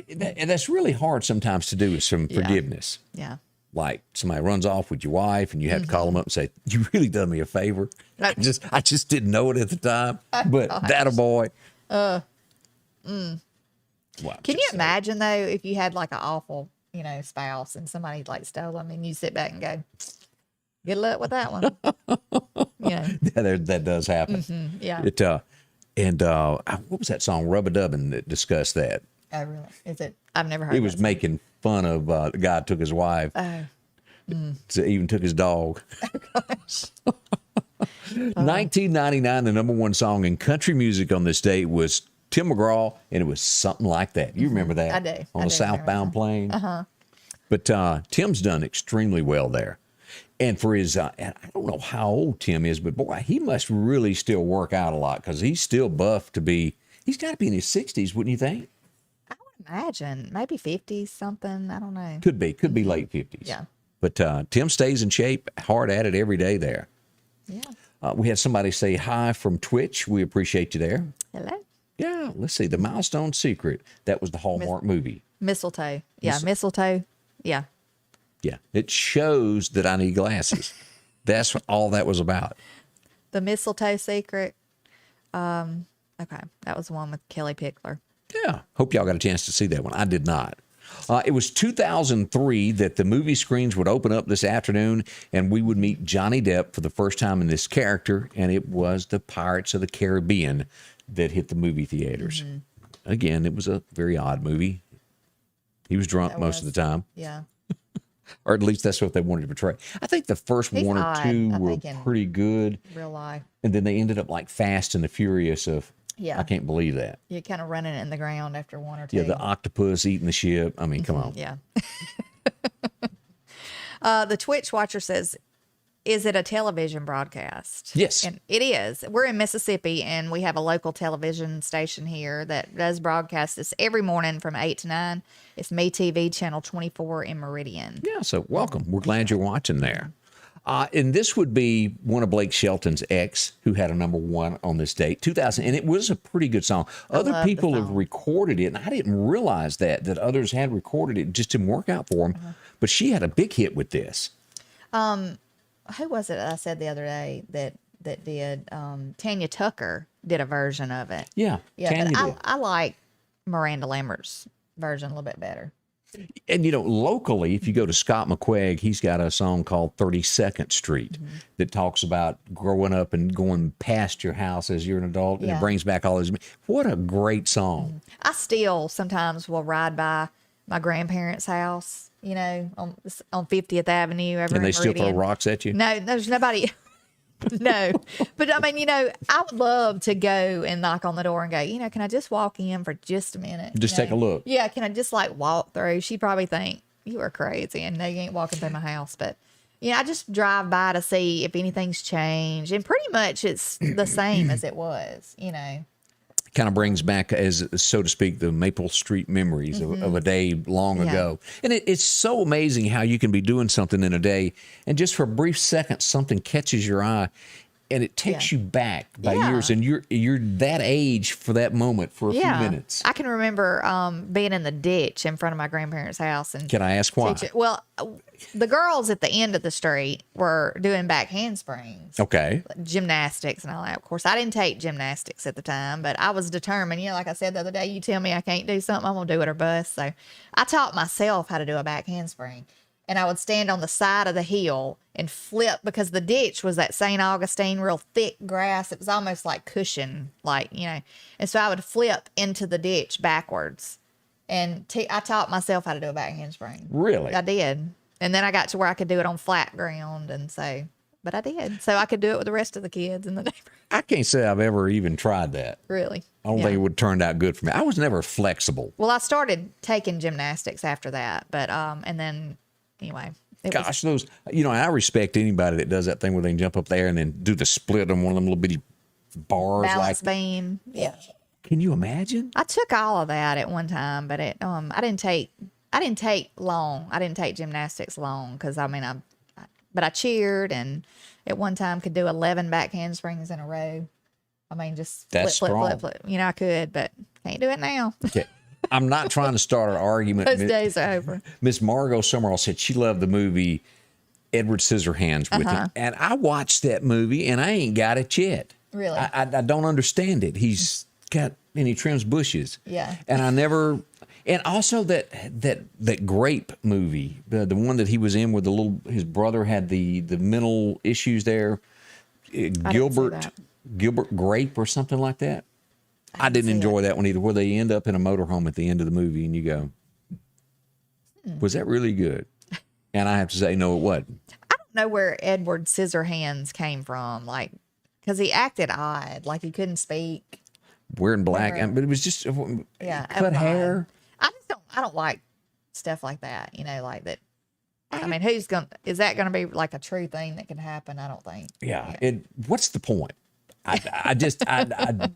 Speaker 3: anymore.
Speaker 2: and that's really hard sometimes to do, is some forgiveness.
Speaker 3: Yeah.
Speaker 2: Like somebody runs off with your wife and you have to call them up and say, "You really done me a favor.
Speaker 3: No.
Speaker 2: I just didn't know it at the time, but that a boy." Well,
Speaker 3: Can you imagine though if you had like an awful, spouse and somebody like stole them and you sit back and go, "Good luck with that one."
Speaker 2: that does happen.
Speaker 3: Yeah.
Speaker 2: It what was that song, Rub-a-Dubbin, that discussed that?
Speaker 3: Oh, really? Is it? I've never heard.
Speaker 2: He was making fun of the guy who took his wife. So even took his dog. 1999, the number one song in country music on this date was Tim McGraw, and it was something like that. You remember that?
Speaker 3: I do.
Speaker 2: On
Speaker 3: I
Speaker 2: a
Speaker 3: do
Speaker 2: southbound plane. But Tim's done extremely well there. And for his, and I don't know how old Tim is, but boy, he must really still work out a lot because he's still buff to be, he's got to be in his 60s, wouldn't you think?
Speaker 3: I would imagine maybe 50 something. I don't know.
Speaker 2: Could be late 50s.
Speaker 3: Yeah.
Speaker 2: But Tim stays in shape, hard at it every day there.
Speaker 3: Yeah.
Speaker 2: We had somebody say hi from Twitch. We appreciate you there.
Speaker 3: Hello.
Speaker 2: Yeah, let's see. The Milestone Secret. That was the Hallmark movie.
Speaker 3: Mistletoe. Yeah. Mistletoe. Yeah.
Speaker 2: Yeah. It shows that I need glasses. That's all that was about.
Speaker 3: The Mistletoe Secret. Okay. That was the one with Kelly Pickler.
Speaker 2: Yeah. Hope y'all got a chance to see that one. I did not. It was 2003 that the movie screens would open up this afternoon and we would meet Johnny Depp for the first time in this character. And it was the Pirates of the Caribbean that hit the movie theaters. Again, it was a very odd movie. He was drunk most of the time.
Speaker 3: Yeah.
Speaker 2: Or at least that's what they wanted to portray. I think the first
Speaker 3: He's
Speaker 2: one or
Speaker 3: odd,
Speaker 2: two
Speaker 3: I
Speaker 2: were
Speaker 3: think, in
Speaker 2: pretty good.
Speaker 3: Real life.
Speaker 2: And then they ended up like Fast and the Furious of,
Speaker 3: Yeah.
Speaker 2: I can't believe that.
Speaker 3: You're kind of running it in the ground after one or two.
Speaker 2: Yeah, the octopus eating the ship. I mean, come on.
Speaker 3: Yeah. The Twitch watcher says, is it a television broadcast?
Speaker 2: Yes.
Speaker 3: And it is. We're in Mississippi, and we have a local television station here that does broadcast this every morning from 8 to 9. It's MeTV Channel 24 in Meridian.
Speaker 2: Yeah, so welcome. We're glad you're watching there. And this would be one of Blake Shelton's ex who had a number one on this date, 2000. And it was a pretty good song. Other
Speaker 3: love the
Speaker 2: people have
Speaker 3: song.
Speaker 2: recorded it, and I didn't realize that others had recorded it. It just didn't work out for them. But she had a big hit with this.
Speaker 3: Who was it I said the other day that did? Tanya Tucker did a version of it.
Speaker 2: Yeah,
Speaker 3: Yeah,
Speaker 2: Tanya
Speaker 3: but
Speaker 2: did.
Speaker 3: I like Miranda Lambert's version a little bit better.
Speaker 2: And, locally, if you go to Scott McQuaig, he's got a song called 32nd Street that talks about growing up and going past your house as you're an adult. And it brings back all those. What a great song.
Speaker 3: I still sometimes will ride by my grandparents' house, on 50th Avenue. Over
Speaker 2: And they
Speaker 3: in
Speaker 2: still throw
Speaker 3: Meridian.
Speaker 2: rocks at you?
Speaker 3: No, there's nobody. No, but I mean, I would love to go and knock on the door and go, can I just walk in for just a minute?
Speaker 2: Just take a look.
Speaker 3: Yeah, can I just walk through? She'd probably think you are crazy and no, you ain't walking through my house. But I just drive by to see if anything's changed, and pretty much it's the same as it was.
Speaker 2: Kind of brings back, as so to speak, the Maple Street memories of a day long ago. And it's so amazing how you can be doing something in a day, and just for a brief second, something catches your eye, and it takes you back by years, and you're that age for that moment for a few minutes.
Speaker 3: I can remember being in the ditch in front of my grandparents' house. And
Speaker 2: Can I ask why?
Speaker 3: Well, the girls at the end of the street were doing back handsprings.
Speaker 2: Okay.
Speaker 3: Gymnastics and all that. Of course, I didn't take gymnastics at the time, but I was determined. Like I said the other day, you tell me I can't do something, I'm going to do it or bust. So I taught myself how to do a back handspring. And I would stand on the side of the hill and flip, because the ditch was that St. Augustine, real thick grass. It was almost like cushion, And so I would flip into the ditch backwards. And I taught myself how to do a back handspring.
Speaker 2: Really?
Speaker 3: I did. And then I got to where I could do it on flat ground. But I did. So I could do it with the rest of the kids in the neighborhood.
Speaker 2: I can't say I've ever even tried that.
Speaker 3: Really?
Speaker 2: I don't think it would have turned out good for me. I was never flexible.
Speaker 3: Well, I started taking gymnastics after that. But, and then, anyway.
Speaker 2: Gosh, those, I respect anybody that does that thing where they can jump up there and then do the split on one of them little bitty bars.
Speaker 3: Balance beam. Yeah.
Speaker 2: Can you imagine?
Speaker 3: I took all of that at one time, but I didn't take long. I didn't take gymnastics long because but I cheered, and at one time could do 11 back handsprings in a row. I mean, just
Speaker 2: That's
Speaker 3: flip. I could, but can't do it now.
Speaker 2: Okay. I'm not trying to start an argument.
Speaker 3: Those days are over.
Speaker 2: Miss Margot Summerall said she loved the movie Edward Scissorhands with him. And I watched that movie, and I ain't got it yet.
Speaker 3: Really?
Speaker 2: I don't understand it. He's got, and he trims bushes.
Speaker 3: Yeah.
Speaker 2: And I never, and also that Grape movie, the one that he was in where his brother had the mental issues there, Gilbert Grape or something like that. I didn't enjoy that one either, where they end up in a motorhome at the end of the movie and you go, was that really good? And I have to say, no, it wasn't.
Speaker 3: I don't know where Edward Scissorhands came from, because he acted odd, like he couldn't speak.
Speaker 2: Wearing black, but it was just cut hair.
Speaker 3: I don't like stuff like that, like that. I mean, is that going to be like a true thing that can happen? I don't think.
Speaker 2: Yeah. What's the point? I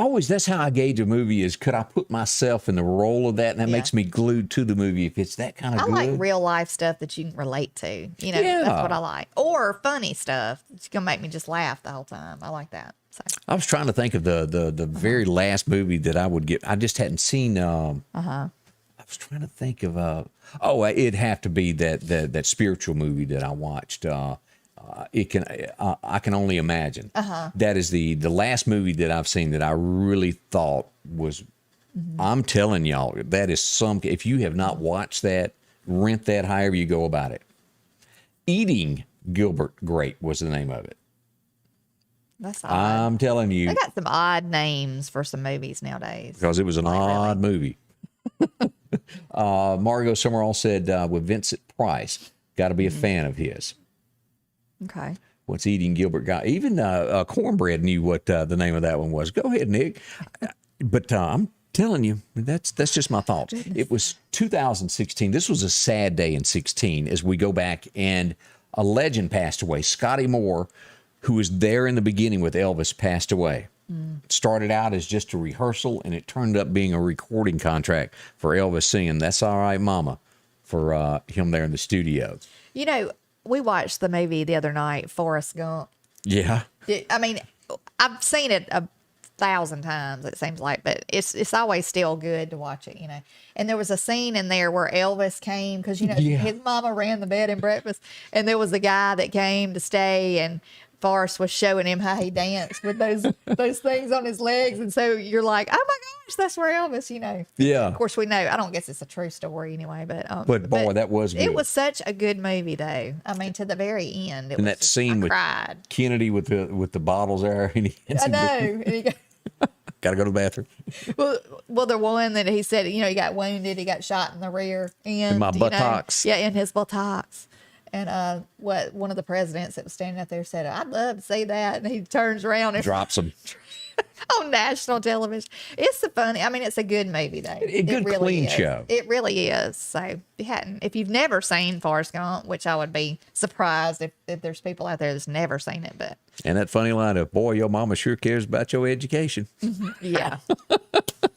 Speaker 2: always, that's how I gauge a movie is, could I put myself in the role of that? And that makes me glued to the movie if it's that kind of good.
Speaker 3: I like real life stuff that you can relate to. That's what I like. Or funny stuff. It's going to make me just laugh the whole time. I like that. So.
Speaker 2: I was trying to think of the very last movie that I would get. I just hadn't seen. I was trying to think of. It'd have to be that spiritual movie that I watched. I can only imagine. That is the last movie that I've seen that I really thought was. I'm telling y'all, that is if you have not watched that, rent that. However you go about it. Eating Gilbert Grape was the name of it.
Speaker 3: That's odd.
Speaker 2: I'm telling you.
Speaker 3: They got some odd names for some movies nowadays.
Speaker 2: Because it was an odd movie. Margot Summerall said with Vincent Price, got to be a fan of his.
Speaker 3: Okay.
Speaker 2: What's Eating Gilbert got? Even Cornbread knew what the name of that one was. Go ahead, Nick. But I'm telling you, that's just my thoughts. It was 2016. This was a sad day in 16 as we go back, and a legend passed away. Scotty Moore, who was there in the beginning with Elvis, passed away. Started out as just a rehearsal, and it turned up being a recording contract for Elvis singing "That's All Right, Mama" for him there in the studio.
Speaker 3: We watched the movie the other night, Forrest Gump.
Speaker 2: Yeah.
Speaker 3: I mean, I've seen it 1,000 times, it seems like, but it's always still good to watch it, And there was a scene in there where Elvis came, because, his mama ran the bed and breakfast, and there was a guy that came to stay, and Forrest was showing him how he danced with those things on his legs, and so you're like, oh my gosh, that's where Elvis, you know.
Speaker 2: Yeah.
Speaker 3: Of course, we know. I don't guess it's a true story anyway, but
Speaker 2: boy, that was good.
Speaker 3: It was such a good movie, though. I mean, to the very end.
Speaker 2: And that scene with
Speaker 3: cried.
Speaker 2: Kennedy with the bottles there, and
Speaker 3: I know. And he
Speaker 2: gotta go to the bathroom.
Speaker 3: well, the one that he said, you know, he got wounded, he got shot in the rear end.
Speaker 2: In my buttocks.
Speaker 3: In his buttocks. And one of the presidents that was standing up there said, I'd love to see that. And he turns around and
Speaker 2: Drops him.
Speaker 3: on national television. It's it's a good movie, though.
Speaker 2: A good,
Speaker 3: really
Speaker 2: clean
Speaker 3: is.
Speaker 2: show.
Speaker 3: It really is. So if you've never seen Forrest Gump, which I would be surprised if there's people out there that's never seen it, but.
Speaker 2: And that funny line of, boy, your mama sure cares about your education.
Speaker 3: Yeah.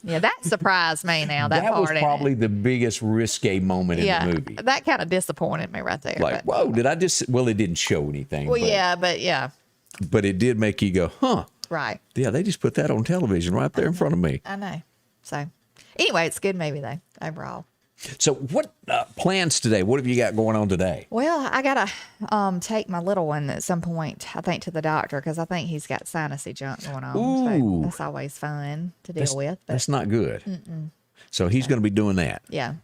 Speaker 3: Yeah, that surprised me now. That part
Speaker 2: was probably the biggest risque moment in the movie.
Speaker 3: That kind of disappointed me right there.
Speaker 2: Like, whoa, did I just... Well, it didn't show anything.
Speaker 3: Well, yeah.
Speaker 2: But it did make you go, huh.
Speaker 3: Right.
Speaker 2: Yeah, they just put that on television right there in front of me.
Speaker 3: I know. So, anyway, it's a good movie, though, overall.
Speaker 2: So what plans today? What have you got going on today?
Speaker 3: Well, I got to take my little one at some point, I think, to the doctor because I think he's got sinusy junk going on.
Speaker 2: Ooh.
Speaker 3: So that's always fun to deal with. But,
Speaker 2: that's not good. So he's going to be doing that.
Speaker 3: Yeah.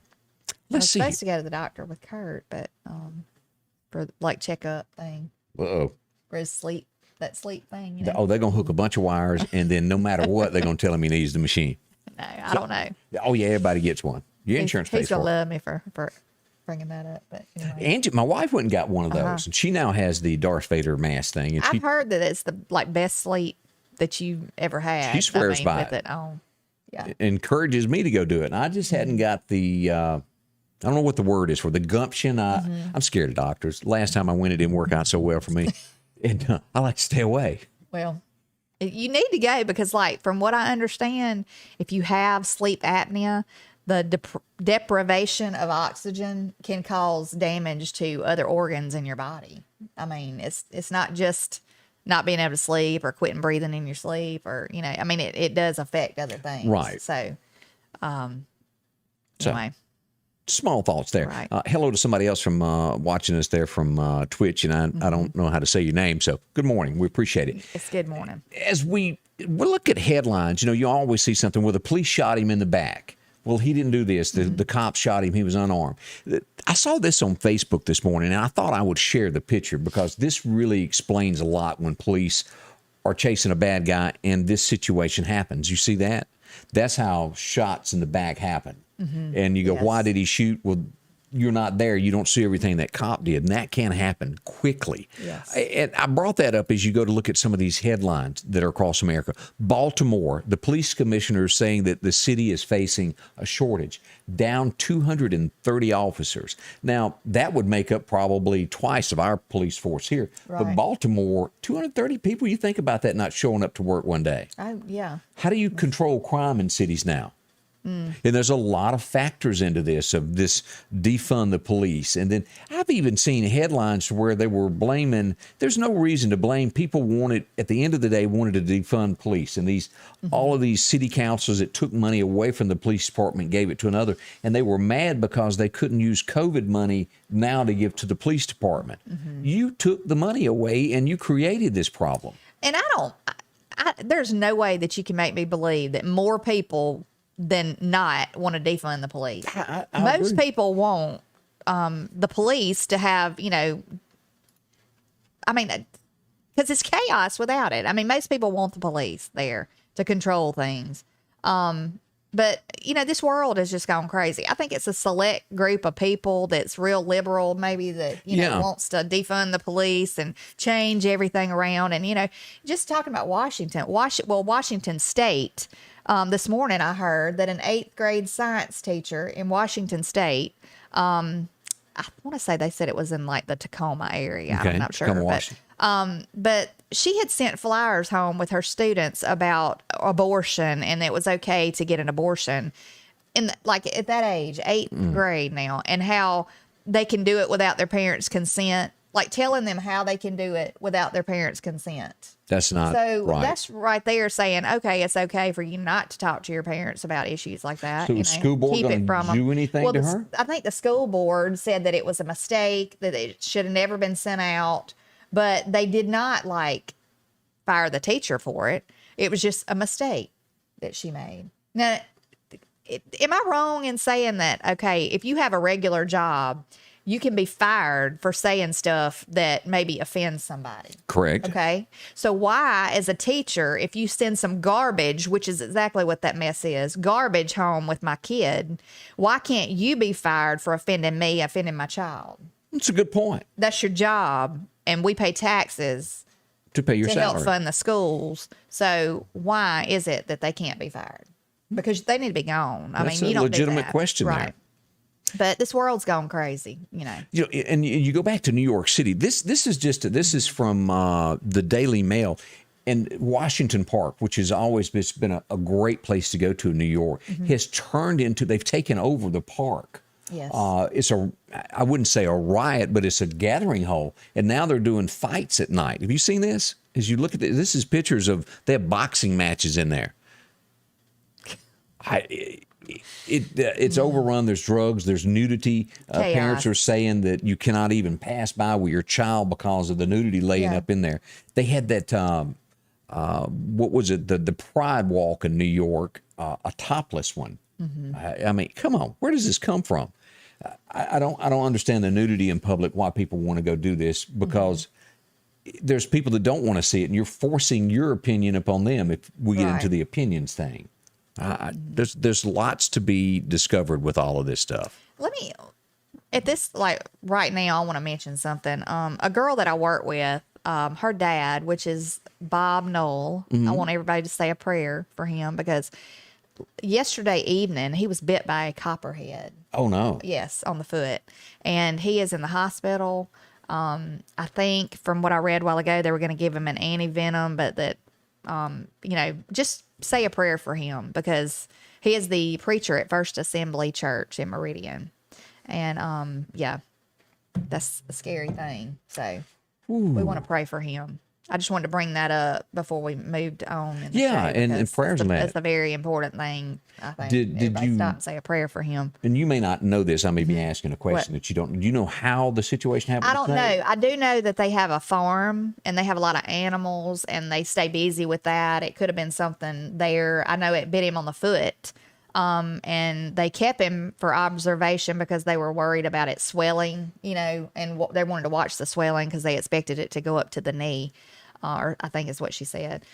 Speaker 2: Let's see.
Speaker 3: I was supposed to go to the doctor with Kurt, but for like checkup thing.
Speaker 2: Uh-oh.
Speaker 3: For his sleep thing. You know?
Speaker 2: Oh, they're going to hook a bunch of wires, and then no matter what, they're going to tell him he needs the machine.
Speaker 3: No, I don't know.
Speaker 2: Oh, yeah, everybody gets one. Your insurance pays
Speaker 3: He's
Speaker 2: for
Speaker 3: going to
Speaker 2: it.
Speaker 3: love me for bringing that up. But anyway.
Speaker 2: Angie, my wife went and got one of those, and she now has the Darth Vader mask thing. And
Speaker 3: I've heard that it's the best sleep that you ever had.
Speaker 2: She swears by
Speaker 3: with it on. Yeah.
Speaker 2: Encourages me to go do it. And I just hadn't got the, I don't know what the word is for the gumption. I'm scared of doctors. Last time I went, it didn't work out so well for me. And I like to stay away.
Speaker 3: Well, you need to go because, like, from what I understand, if you have sleep apnea, the deprivation of oxygen can cause damage to other organs in your body. I mean, it's not just not being able to sleep or quitting breathing in your sleep or, you know, I mean, it does affect other things.
Speaker 2: Right.
Speaker 3: So, anyway.
Speaker 2: Small thoughts there.
Speaker 3: Right.
Speaker 2: Hello to somebody else from watching us there from Twitch, and I don't know how to say your name, so good morning. We appreciate it.
Speaker 3: It's good morning.
Speaker 2: As we look at headlines, you know, you always see something where the police shot him in the back. Well, he didn't do this. The cop shot him. He was unarmed. I saw this on Facebook this morning, and I thought I would share the picture because this really explains a lot when police are chasing a bad guy and this situation happens. You see that? That's how shots in the back happen. And you go, why did he shoot? Well, you're not there. You don't see everything that cop did. And that can happen quickly.
Speaker 3: Yes.
Speaker 2: And I brought that up as you go to look at some of these headlines that are across America. Baltimore, the police commissioner is saying that the city is facing a shortage, down 230 officers. Now, that would make up probably twice of our police force here.
Speaker 3: Right.
Speaker 2: But Baltimore, 230 people, you think about that not showing up to work one day.
Speaker 3: Yeah.
Speaker 2: How do you control crime in cities now? And there's a lot of factors into this, of this defund the police. And then I've even seen headlines where they were blaming, there's no reason to blame. People wanted, at the end of the day, wanted to defund police. And these, all of these city councils that took money away from the police department gave it to another. And they were mad because they couldn't use COVID money now to give to the police department. You took the money away and you created this problem.
Speaker 3: And there's no way that you can make me believe that more people than not want to defund the police.
Speaker 2: I
Speaker 3: Most
Speaker 2: agree.
Speaker 3: people want the police to have, you know, I mean, because it's chaos without it. I mean, most people want the police there to control things. But, you know, this world has just gone crazy. I think it's a select group of people that's real liberal, maybe that, you know, wants to defund the police and change everything around. And, you know, just talking about Washington State, this morning I heard that an 8th grade science teacher in Washington State, I want to say they said it was in like the Tacoma area.
Speaker 2: Okay,
Speaker 3: I'm not sure.
Speaker 2: Tacoma, Washington.
Speaker 3: But she had sent flyers home with her students about abortion and it was okay to get an abortion like at that age, 8th grade now, and how they can do it without their parents' consent, like telling them how they can do it without their parents' consent.
Speaker 2: That's not
Speaker 3: So
Speaker 2: right.
Speaker 3: that's right there saying, okay, it's okay for you not to talk to your parents about issues like that.
Speaker 2: So the school board
Speaker 3: keep it
Speaker 2: gonna
Speaker 3: from 'em.
Speaker 2: do anything to her?
Speaker 3: I think the school board said that it was a mistake, that it should have never been sent out. but they did not like fire the teacher for it. It was just a mistake that she made. Now, am I wrong in saying that, okay, if you have a regular job, you can be fired for saying stuff that maybe offends somebody?
Speaker 2: Correct.
Speaker 3: Okay. So why, as a teacher, if you send some garbage, which is exactly what that mess is, garbage home with my kid, why can't you be fired for offending me, offending my child?
Speaker 2: That's a good point.
Speaker 3: That's your job, and we pay taxes
Speaker 2: To pay your
Speaker 3: to
Speaker 2: salary.
Speaker 3: help fund the schools. So why is it that they can't be fired? Because they need to be gone. I
Speaker 2: That's
Speaker 3: mean,
Speaker 2: a
Speaker 3: you don't do
Speaker 2: legitimate
Speaker 3: that.
Speaker 2: question there.
Speaker 3: Right. But this world's gone crazy, you know.
Speaker 2: You know, and you go back to New York City. This is from the Daily Mail, and Washington Park, which has always been a great place to go to in New York, has turned into, they've taken over the park.
Speaker 3: Yes.
Speaker 2: I wouldn't say a riot, but it's a gathering hole. And now they're doing fights at night. Have you seen this? As you look at this is pictures of, they have boxing matches in there. It's overrun. There's drugs. There's nudity. Parents are saying that you cannot even pass by with your child because of the nudity laying up in there. They had that, what was it? The Pride Walk in New York, a topless one. I mean, come on. Where does this come from? I don't understand the nudity in public, why people want to go do this, because there's people that don't want to see it, and you're forcing your opinion upon them if we get into the opinions thing. There's lots to be discovered with all of this stuff.
Speaker 3: Let me, at this, like right now, I want to mention something. A girl that I work with, her dad, which is Bob Knoll, I want everybody to say a prayer for him, because yesterday evening he was bit by a copperhead.
Speaker 2: Oh, no.
Speaker 3: Yes, on the foot. And he is in the hospital. I think from what I read a while ago, they were going to give him an anti-venom, but that, you know, just say a prayer for him, because he is the preacher at First Assembly Church in Meridian. And, yeah, that's a scary thing. So we want to pray for him. I just wanted to bring that up before we moved on.
Speaker 2: Yeah, and prayers on that.
Speaker 3: That's a very important thing, I think.
Speaker 2: Did
Speaker 3: Everybody
Speaker 2: you
Speaker 3: stop and say a prayer for him?
Speaker 2: And you may not know this. I may be asking a question that you don't. Do you know how the situation happened?
Speaker 3: I don't know. I do know that they have a farm and they have a lot of animals and they stay busy with that. It could have been something there. I know it bit him on the foot. And they kept him for observation because they were worried about it swelling, you know, and they wanted to watch the swelling because they expected it to go up to the knee, or I think is what she said.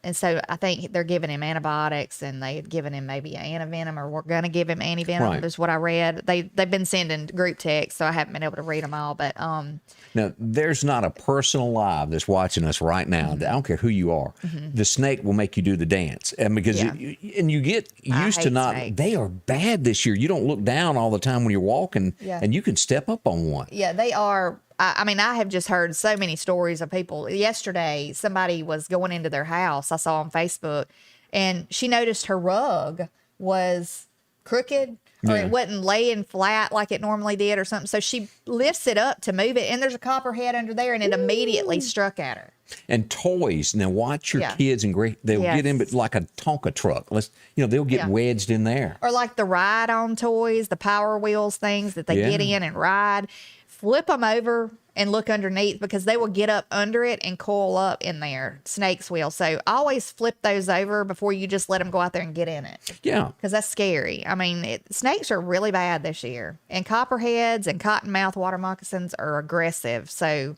Speaker 3: And so I think they're giving him antibiotics, and they had given him maybe an antivenom, or we're going to give him antivenom.
Speaker 2: Right.
Speaker 3: Is what I read. They've been sending group texts, so I haven't been able to read them all. But
Speaker 2: now, there's not a person alive that's watching us right now. I don't care who you are. The snake will make you do the dance, and because you get used to not.
Speaker 3: Snakes.
Speaker 2: They are bad this year. You don't look down all the time when you're walking, and you can step up on one.
Speaker 3: yeah, they are. I mean, I have just heard so many stories of people. Yesterday, somebody was going into their house, I saw on Facebook, and she noticed her rug was crooked, or it wasn't laying flat like it normally did or something. So she lifts it up to move it, and there's a copperhead under there, and it immediately struck at her.
Speaker 2: And toys. Now watch your kids and they'll get in, but like a Tonka truck. They'll get wedged in there.
Speaker 3: Or like the ride-on toys, the Power Wheels things that they get in and ride. Flip them over and look underneath, because they will get up under it and coil up in there. Snakes will. So always flip those over before you just let them go out there and get in it.
Speaker 2: Yeah.
Speaker 3: Because that's scary. I mean, snakes are really bad this year. And copperheads and cottonmouth water moccasins are aggressive. So,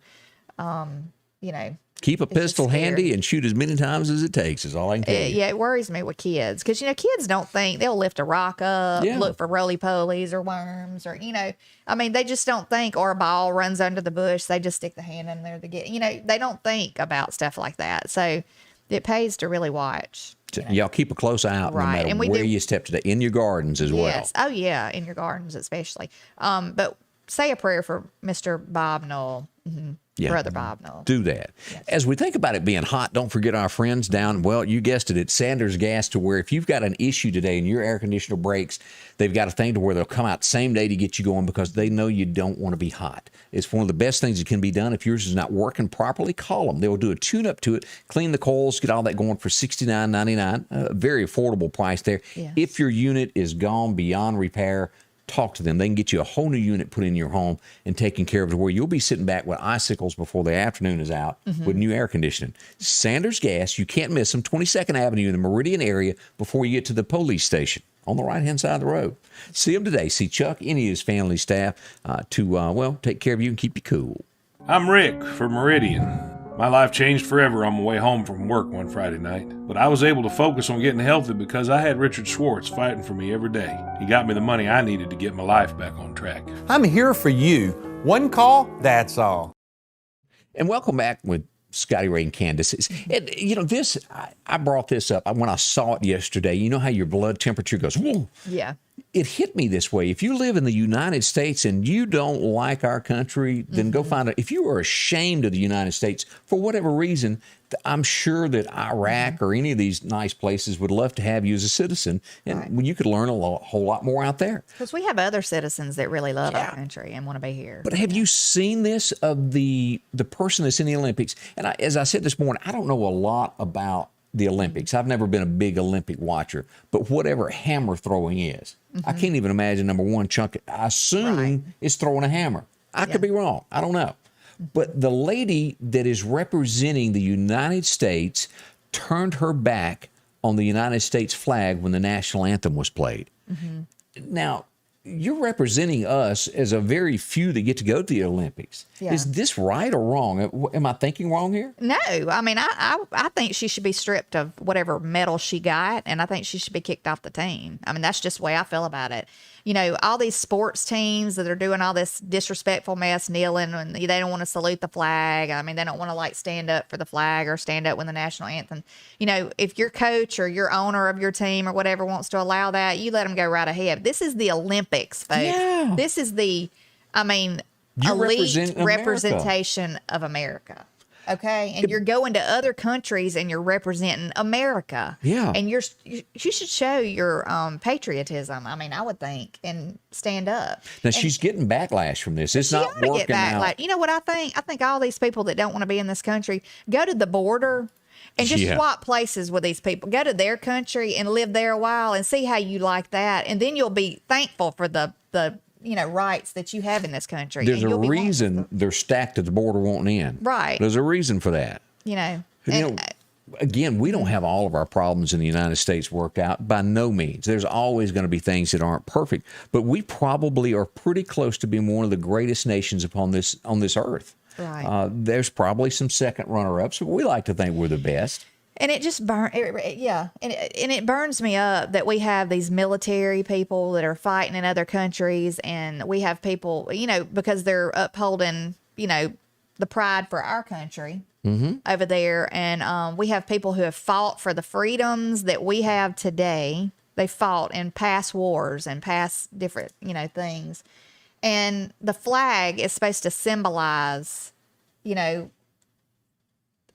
Speaker 3: you know.
Speaker 2: Keep a
Speaker 3: It's just
Speaker 2: pistol
Speaker 3: scary.
Speaker 2: handy and shoot as many times as it takes is all I can tell you.
Speaker 3: Yeah, it worries me with kids, because, you know, kids don't think. They'll lift a rock up, look for roly-polies or worms, or, you know, I mean, they just don't think. Or a ball runs under the bush, they just stick the hand in there to get, you know, they don't think about stuff like that. So it pays to really watch.
Speaker 2: Y'all keep a close eye out no matter
Speaker 3: And we
Speaker 2: where
Speaker 3: do-
Speaker 2: you step today, in your gardens as well.
Speaker 3: Yes. Oh, yeah, in your gardens especially. But say a prayer for Mr. Bob Knoll. Brother Bob Knoll.
Speaker 2: Do that.
Speaker 3: Yes.
Speaker 2: As we think about it being hot, don't forget our friends down, well, you guessed it, at Sanders Gas, to where if you've got an issue today and your air conditioner breaks, they've got a thing to where they'll come out same day to get you going, because they know you don't want to be hot. It's one of the best things that can be done. If yours is not working properly, call them. They'll do a tune-up to it, clean the coils, get all that going for $69.99. Very affordable price there.
Speaker 3: Yes.
Speaker 2: If your unit is gone beyond repair, talk to them. They can get you a whole new unit put in your home and taken care of to where you'll be sitting back with icicles before the afternoon is out with new air conditioning. Sanders Gas, you can't miss them, 22nd Avenue in the Meridian area before you get to the police station on the right-hand side of the road. See them today. See Chuck, any of his family staff to take care of you and keep you cool.
Speaker 6: I'm Rick for Meridian. My life changed forever on my way home from work one Friday night, but I was able to focus on getting healthy because I had Richard Schwartz fighting for me every day. He got me the money I needed to get my life back on track.
Speaker 5: I'm here for you. One call, that's all.
Speaker 2: And welcome back with Scotty Ray Candace. And, I brought this up when I saw it yesterday. You know how your blood temperature goes, whoa.
Speaker 3: Yeah.
Speaker 2: It hit me this way. If you live in the United States and you don't like our country, then go find it. If you are ashamed of the United States for whatever reason, I'm sure that Iraq or any of these nice places would love to have you as a citizen, and you could learn a whole lot more out there.
Speaker 3: Because we have other citizens that really love our country and want to be here.
Speaker 2: But have you seen this of the person that's in the Olympics? And as I said this morning, I don't know a lot about the Olympics. I've never been a big Olympic watcher, but whatever hammer throwing is, I can't even imagine number one chunk. I assume is throwing a hammer. I could be wrong. I don't know. But the lady that is representing the United States turned her back on the United States flag when the national anthem was played. Now, you're representing us as a very few that get to go to the Olympics. Yeah. Is this right or wrong? Am I thinking wrong here?
Speaker 3: No. I mean, I think she should be stripped of whatever medal she got, and I think she should be kicked off the team. I mean, that's just the way I feel about it. You know, all these sports teams that are doing all this disrespectful mess, kneeling, and they don't want to salute the flag. I mean, they don't want to, like, stand up for the flag or stand up when the national anthem. You know, if your coach or your owner of your team or whatever wants to allow that, you let them go right ahead. This is the Olympics, folks. Yeah. This is the, elite representation of America. Okay, and you're going to other countries and you're representing America. Yeah, and you should show your patriotism. I mean, I would think, and stand up.
Speaker 2: Now she's getting backlash from this. It's not working out.
Speaker 3: You know what I think? I think all these people that don't want to be in this country go to the border and just swap places with these people. Go to their country and live there a while and see how you like that, and then you'll be thankful for the rights that you have in this country.
Speaker 2: There's a reason they're stacked at the border wanting in.
Speaker 3: Right.
Speaker 2: There's a reason for that. Again, we don't have all of our problems in the United States worked out by no means. There's always going to be things that aren't perfect, but we probably are pretty close to being one of the greatest nations on this earth. Right. There's probably some second runner-ups, but we like to think we're the best.
Speaker 3: And it just burns, and it burns me up that we have these military people that are fighting in other countries, and we have people, because they're upholding, the pride for our country over there, and we have people who have fought for the freedoms that we have today. They fought in past wars and past different, things, and the flag is supposed to symbolize,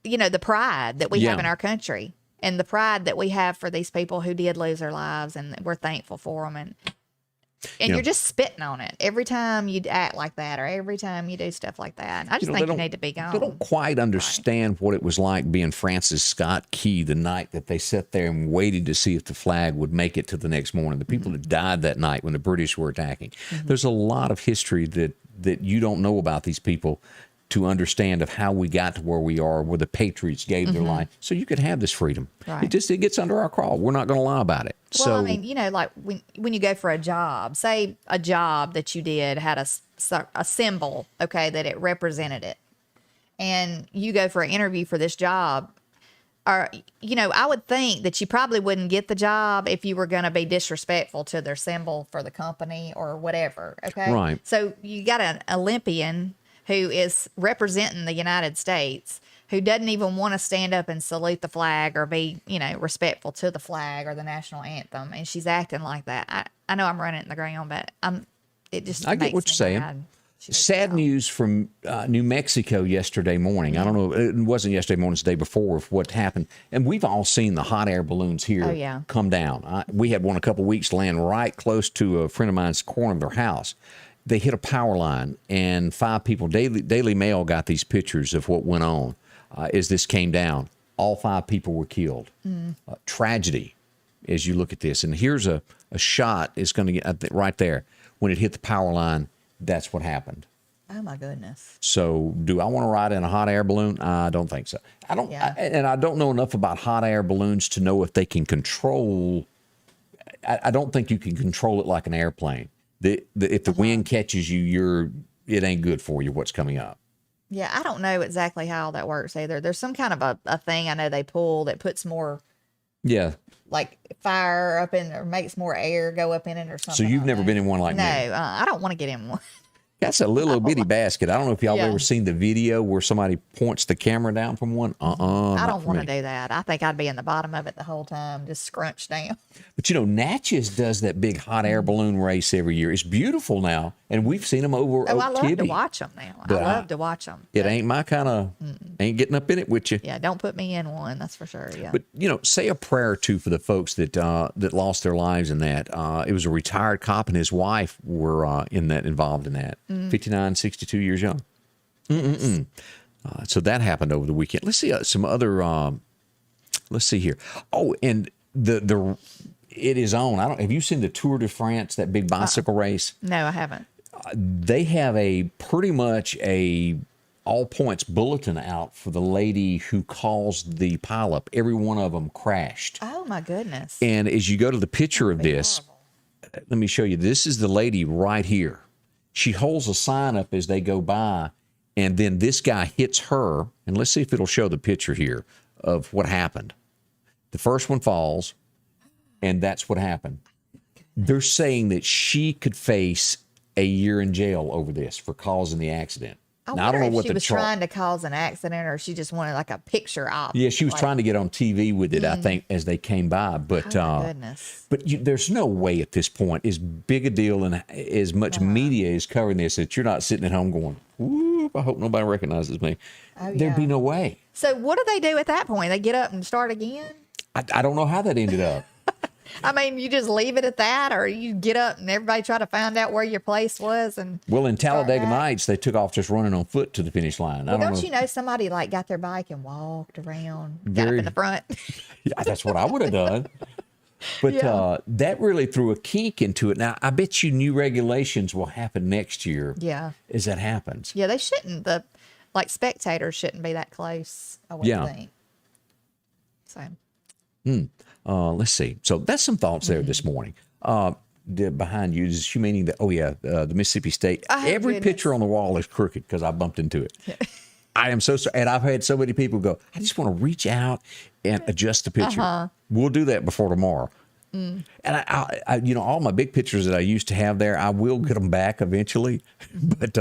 Speaker 3: the pride that we have in our country and the pride that we have for these people who did lose their lives, and we're thankful for them. And you're just spitting on it every time you act like that or every time you do stuff like that. I just think you need to be gone.
Speaker 2: They don't quite understand what it was like being Francis Scott Key the night that they sat there and waited to see if the flag would make it to the next morning. The people that died that night when the British were attacking. There's a lot of history that you don't know about these people to understand of how we got to where we are, where the patriots gave their life, so you could have this freedom. Right. It gets under our crawl. We're not going to lie about it.
Speaker 3: Well, I mean, like when you go for a job, say a job that you did had a symbol, that it represented it, and you go for an interview for this job, or, I would think that you probably wouldn't get the job if you were going to be disrespectful to their symbol for the company or whatever. Okay. Right. So you got an Olympian who is representing the United States, who doesn't even want to stand up and salute the flag or be, respectful to the flag or the national anthem, and she's acting like that. I know I'm running it in the ground, but I
Speaker 2: get what you're saying. Sad news from New Mexico yesterday morning. I don't know, it wasn't yesterday morning, it's the day before of what happened. And we've all seen the hot air balloons here come down. We had one a couple of weeks land right close to a friend of mine's corner of their house. They hit a power line, and 5 people, Daily Mail got these pictures of what went on as this came down. All 5 people were killed. Tragedy as you look at this. And here's a shot, it's going to get right there. when it hit the power line, that's what happened.
Speaker 3: Oh my goodness.
Speaker 2: So, do I want to ride in a hot air balloon? I don't think so. I don't,
Speaker 3: Yeah.
Speaker 2: and I don't know enough about hot air balloons to know if they can control. I don't think you can control it like an airplane. If the wind catches you, it ain't good for you. What's coming up?
Speaker 3: Yeah, I don't know exactly how that works either. There's some kind of a thing I know they pull that puts more
Speaker 2: Yeah.
Speaker 3: like fire up in or makes more air go up in it or something.
Speaker 2: So you've
Speaker 3: like
Speaker 2: never
Speaker 3: that.
Speaker 2: been in one like
Speaker 3: No,
Speaker 2: me?
Speaker 3: I don't want to get in one.
Speaker 2: That's a little bitty basket. I don't know if y'all
Speaker 3: Yeah.
Speaker 2: ever seen the video where somebody points the camera down from one.
Speaker 3: I don't want to do that. I think I'd be in the bottom of it the whole time, just scrunched down.
Speaker 2: But Natchez does that big hot air balloon race every year. It's beautiful now, and we've seen them over
Speaker 3: Oh,
Speaker 2: Oak
Speaker 3: I love to
Speaker 2: Tibby.
Speaker 3: watch them now.
Speaker 2: But
Speaker 3: I love to watch them.
Speaker 2: It ain't my kind of, ain't getting up in it with you.
Speaker 3: Yeah, don't put me in one. That's for sure. Yeah.
Speaker 2: But say a prayer or two for the folks that lost their lives in that. It was a retired cop and his wife were involved in that. 59, 62 years young. So that happened over the weekend. Let's see some other. Let's see here. Oh, and it is on. Have you seen the Tour de France, that big bicycle race?
Speaker 3: No, I haven't.
Speaker 2: They have pretty much a all points bulletin out for the lady who caused the pileup. Every one of them crashed.
Speaker 3: Oh my goodness.
Speaker 2: And as you go to the picture of this, let me show you. This is the lady right here. She holds a sign up as they go by, and then this guy hits her. And let's see if it'll show the picture here of what happened. The first one falls, and that's what happened. They're saying that she could face a year in jail over this for causing the accident.
Speaker 3: I don't know what she was trying to cause an accident, or she just wanted like a picture op.
Speaker 2: Yeah, she was trying to get on TV with it, I think, as they came by. But
Speaker 3: Oh my goodness.
Speaker 2: but there's no way at this point, as big a deal and as much media is covering this, that you're not sitting at home going, "Ooh, I hope nobody recognizes me." There'd be no way.
Speaker 3: So what do they do at that point? They get up and start again?
Speaker 2: I don't know how that ended up.
Speaker 3: I mean, you just leave it at that, or you get up and everybody try to find out where your place was. And
Speaker 2: Well, in
Speaker 3: start
Speaker 2: Talladega
Speaker 3: back?
Speaker 2: Nights, they took off just running on foot to the finish line.
Speaker 3: Well,
Speaker 2: I don't
Speaker 3: don't
Speaker 2: know.
Speaker 3: you know somebody like got their bike and walked around, got up
Speaker 2: Very-
Speaker 3: in the front?
Speaker 2: Yeah, that's what I would have done. But
Speaker 3: Yeah.
Speaker 2: that really threw a kink into it. Now, I bet you new regulations will happen next year
Speaker 3: Yeah.
Speaker 2: as that happens.
Speaker 3: Yeah, they shouldn't. Like spectators shouldn't be that close, I would
Speaker 2: Yeah.
Speaker 3: think. So
Speaker 2: Let's see. So that's some thoughts there this morning. Behind you is you meaning that? Oh yeah, the Mississippi State.
Speaker 3: Oh,
Speaker 2: Every
Speaker 3: goodness.
Speaker 2: picture on the wall is crooked because I bumped into it. I am so sorry, and I've had so many people go. I just want to reach out and adjust the picture. We'll do that before tomorrow. And I, all my big pictures that I used to have there, I will get them back eventually. But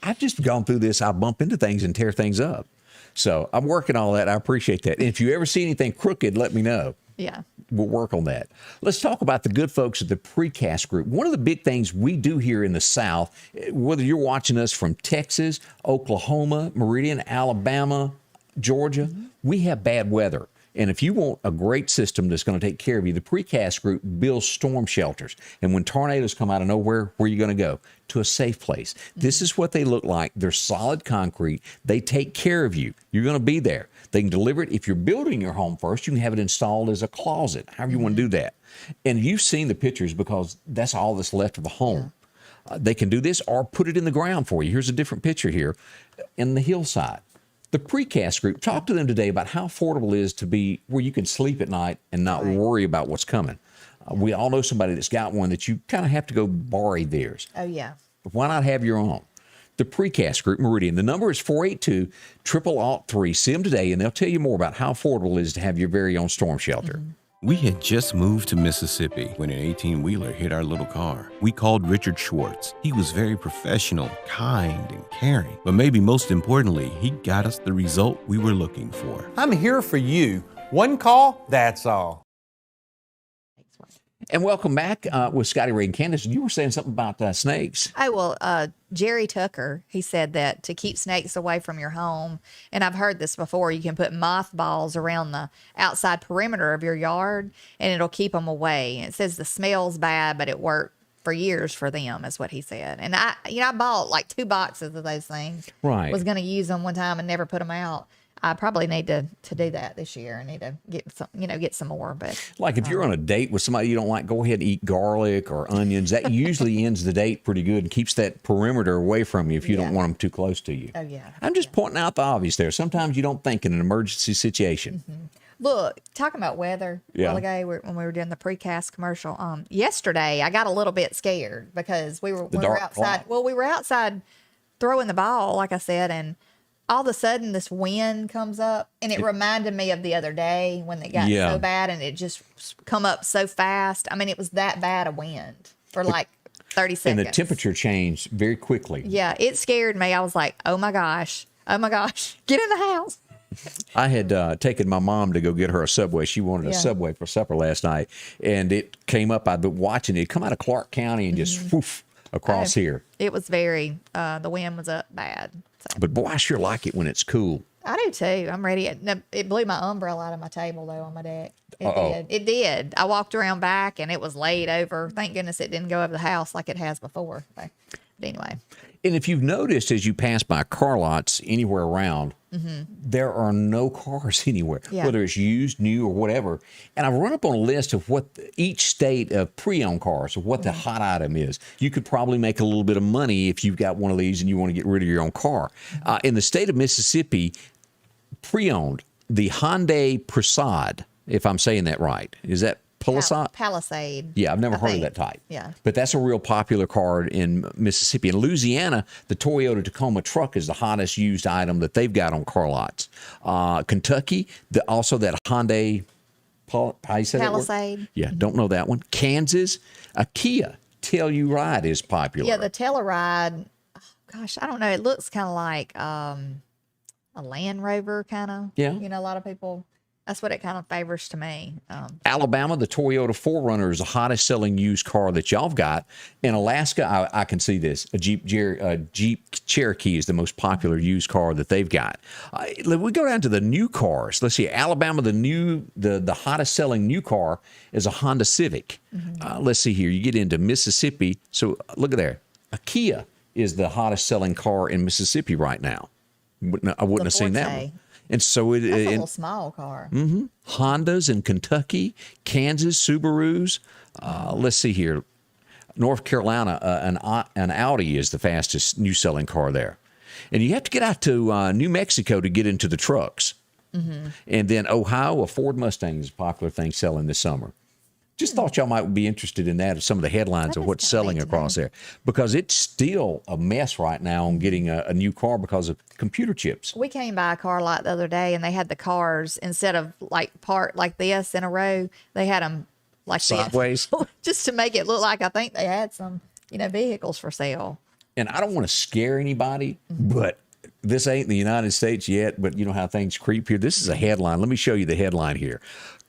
Speaker 2: I've just gone through this. I bump into things and tear things up. So I'm working on that. I appreciate that. And if you ever see anything crooked, let me know.
Speaker 3: yeah.
Speaker 2: We'll work on that. Let's talk about the good folks at the Precast Group. One of the big things we do here in the South, whether you're watching us from Texas, Oklahoma, Meridian, Alabama, Georgia, we have bad weather. And if you want a great system that's going to take care of you, the Precast Group builds storm shelters. And when tornadoes come out of nowhere, where are you going to go? To a safe place. This is what they look like. They're solid concrete. They take care of you. You're going to be there. They can deliver it. If you're building your home first, you can have it installed as a closet, however you want to do that. And you've seen the pictures because that's all that's left of a home. They can do this or put it in the ground for you. Here's a different picture here in the hillside. The Precast Group, talk to them today about how affordable it is to be where you can sleep at night and not worry about what's coming. We all know somebody that's got one that you kind of have to go borrow theirs.
Speaker 3: Oh, yeah.
Speaker 2: Why not have your own? The Precast Group, Meridian. The number is 482-0003. See them today, and they'll tell you more about how affordable it is to have your very own storm shelter.
Speaker 7: We had just moved to Mississippi when an 18-wheeler hit our little car. We called Richard Schwartz. He was very professional, kind, and caring. But maybe most importantly, he got us the result we were looking for.
Speaker 5: I'm here for you. One call, that's all.
Speaker 2: And welcome back with Scotty Ray Candace. You were saying something about snakes.
Speaker 3: Oh, well, Jerry Tucker, he said that to keep snakes away from your home, and I've heard this before, you can put mothballs around the outside perimeter of your yard, and it'll keep them away. And it says the smell's bad, but it worked for years for them, is what he said. And I bought like 2 boxes of those things.
Speaker 2: Right.
Speaker 3: Was going to use them one time and never put them out. I probably need to do that this year. I need to get some more. But
Speaker 2: Like if you're on a date with somebody you don't like, go ahead and eat garlic or onions. That usually ends the date pretty good and keeps that perimeter away from you if you don't want them too close to you.
Speaker 3: Oh, yeah.
Speaker 2: I'm just pointing out the obvious there. Sometimes you don't think in an emergency situation.
Speaker 3: look, talking about weather a while ago when we were doing the precast commercial. Yesterday I got a little bit scared because we were outside.
Speaker 2: Cloud.
Speaker 3: Well, we were outside throwing the ball, like I said, and all of a sudden this wind comes up, and it reminded me of the other day when it got so bad, and it just come up so fast. I mean, it was that bad a wind for like 30 seconds.
Speaker 2: And the temperature changed very quickly.
Speaker 3: Yeah, it scared me. I was like, oh my gosh, get in the house.
Speaker 2: I had taken my mom to go get her a Subway. She wanted a Subway for supper last night, and it came up. I'd been watching it come out of Clark County and just woof across here.
Speaker 3: It was very, the wind was up bad. So.
Speaker 2: But boy, I sure like it when it's cool.
Speaker 3: I do too. I'm ready. It blew my umbrella out of my table though on my deck. It did. I walked around back and it was laid over. Thank goodness it didn't go over the house like it has before. But anyway.
Speaker 2: And if you've noticed as you pass by car lots anywhere around, there are no cars anywhere, whether it's used, new, or whatever. And I've run up on a list of what each state of pre-owned cars, of what the hot item is. You could probably make a little bit of money if you've got one of these and you want to get rid of your own car. In the state of Mississippi, pre-owned, the Hyundai Palisade, if I'm saying that right. Is that
Speaker 3: Palisade.
Speaker 2: Yeah, I've never heard of that type.
Speaker 3: Yeah.
Speaker 2: But that's a real popular car in Mississippi. In Louisiana, the Toyota Tacoma truck is the hottest used item that they've got on car lots. Kentucky, also that Hyundai
Speaker 3: Palisade.
Speaker 2: Yeah, don't know that one. Kansas, a Kia Telluride is popular.
Speaker 3: Yeah, the Telluride, gosh, I don't know. It looks kind of like a Land Rover kind of.
Speaker 2: Yeah.
Speaker 3: You know, a lot of people... That's what it kind of favors to me.
Speaker 2: Alabama, the Toyota 4Runner is the hottest selling used car that y'all have got. In Alaska, I can see this. A Jeep Cherokee is the most popular used car that they've got. We go down to the new cars. Let's see. Alabama, the hottest selling new car is a Honda Civic. Let's see here. You get into Mississippi. So look at there. A Kia is the hottest selling car in Mississippi right now. I wouldn't have seen that one. And so
Speaker 3: that's a little small car.
Speaker 2: Hondas in Kentucky, Kansas, Subarus. Let's see here. North Carolina, an Audi is the fastest new selling car there. And you have to get out to New Mexico to get into the trucks. And then Ohio, a Ford Mustang is a popular thing selling this summer. Just thought y'all might be interested in that, some of the headlines of what's selling across there. Because it's still a mess right now on getting a new car because of computer chips.
Speaker 3: We came by a car lot the other day, and they had the cars, instead of like parked like this in a row, they had them like
Speaker 2: sideways.
Speaker 3: Just to make it look like I think they had some, vehicles for sale.
Speaker 2: And I don't want to scare anybody, but this ain't the United States yet, but you know how things creep here. This is a headline. Let me show you the headline here.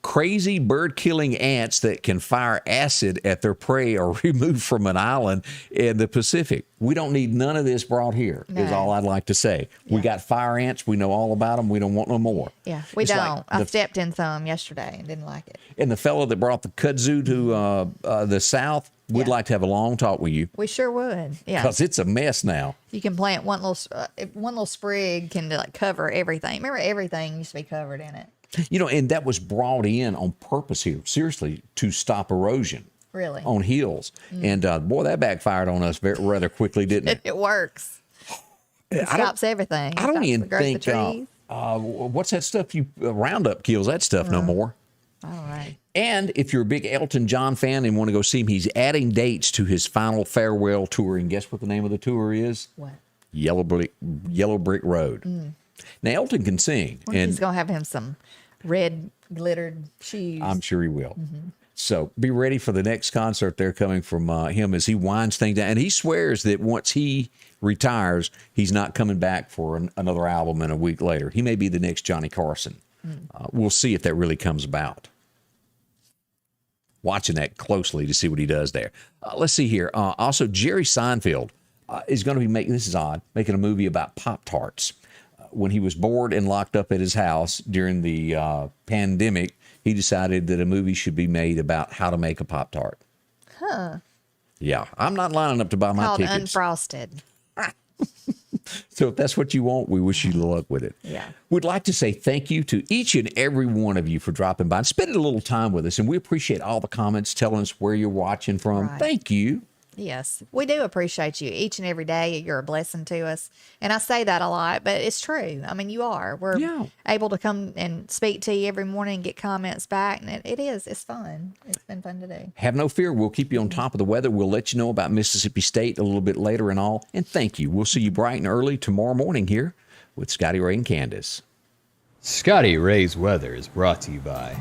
Speaker 2: Crazy bird-killing ants that can fire acid at their prey are removed from an island in the Pacific. We don't need none of this brought here, is all I'd like to say. We got fire ants. We know all about them. We don't want no more.
Speaker 3: Yeah, we don't. I stepped in some yesterday and didn't like it.
Speaker 2: And the fellow that brought the kudzu to the South, we'd like to have a long talk with you.
Speaker 3: We sure would, yeah.
Speaker 2: Because it's a mess now.
Speaker 3: You can plant one little sprig can cover everything. Remember, everything used to be covered in it.
Speaker 2: And that was brought in on purpose here, seriously, to stop erosion.
Speaker 3: Really?
Speaker 2: On hills. And boy, that backfired on us rather quickly, didn't it?
Speaker 3: It works. It stops everything.
Speaker 2: I don't even think, what's that stuff Roundup kills that stuff no more.
Speaker 3: All right.
Speaker 2: And if you're a big Elton John fan and want to go see him, he's adding dates to his final farewell tour. And guess what the name of the tour is?
Speaker 3: What?
Speaker 2: Yellow Brick Road. Now, Elton can sing.
Speaker 3: And he's going to have him some red glittered shoes.
Speaker 2: I'm sure he will. So be ready for the next concert there coming from him as he winds things down. And he swears that once he retires, he's not coming back for another album and a week later. He may be the next Johnny Carson. We'll see if that really comes about. Watching that closely to see what he does there. Let's see here. Also, Jerry Seinfeld is going to be making a movie about Pop-Tarts. When he was bored and locked up at his house during the pandemic, he decided that a movie should be made about how to make a Pop-Tart.
Speaker 3: Huh.
Speaker 2: Yeah, I'm not lining up to buy my tickets.
Speaker 3: Called Unfrosted.
Speaker 2: So if that's what you want, we wish you luck with it.
Speaker 3: Yeah.
Speaker 2: We'd like to say thank you to each and every one of you for dropping by and spending a little time with us. And we appreciate all the comments telling us where you're watching from.
Speaker 3: Right.
Speaker 2: Thank you.
Speaker 3: Yes, we do appreciate you each and every day. You're a blessing to us. And I say that a lot, but it's true. I mean, you are. We're able to come and speak to you every morning and get comments back. And it's fun. It's been fun to do.
Speaker 2: Have no fear. We'll keep you on top of the weather. We'll let you know about Mississippi State a little bit later and all. And thank you. We'll see you bright and early tomorrow morning here with Scotty Ray and Candace.
Speaker 1: Scotty Ray's Weather is brought to you by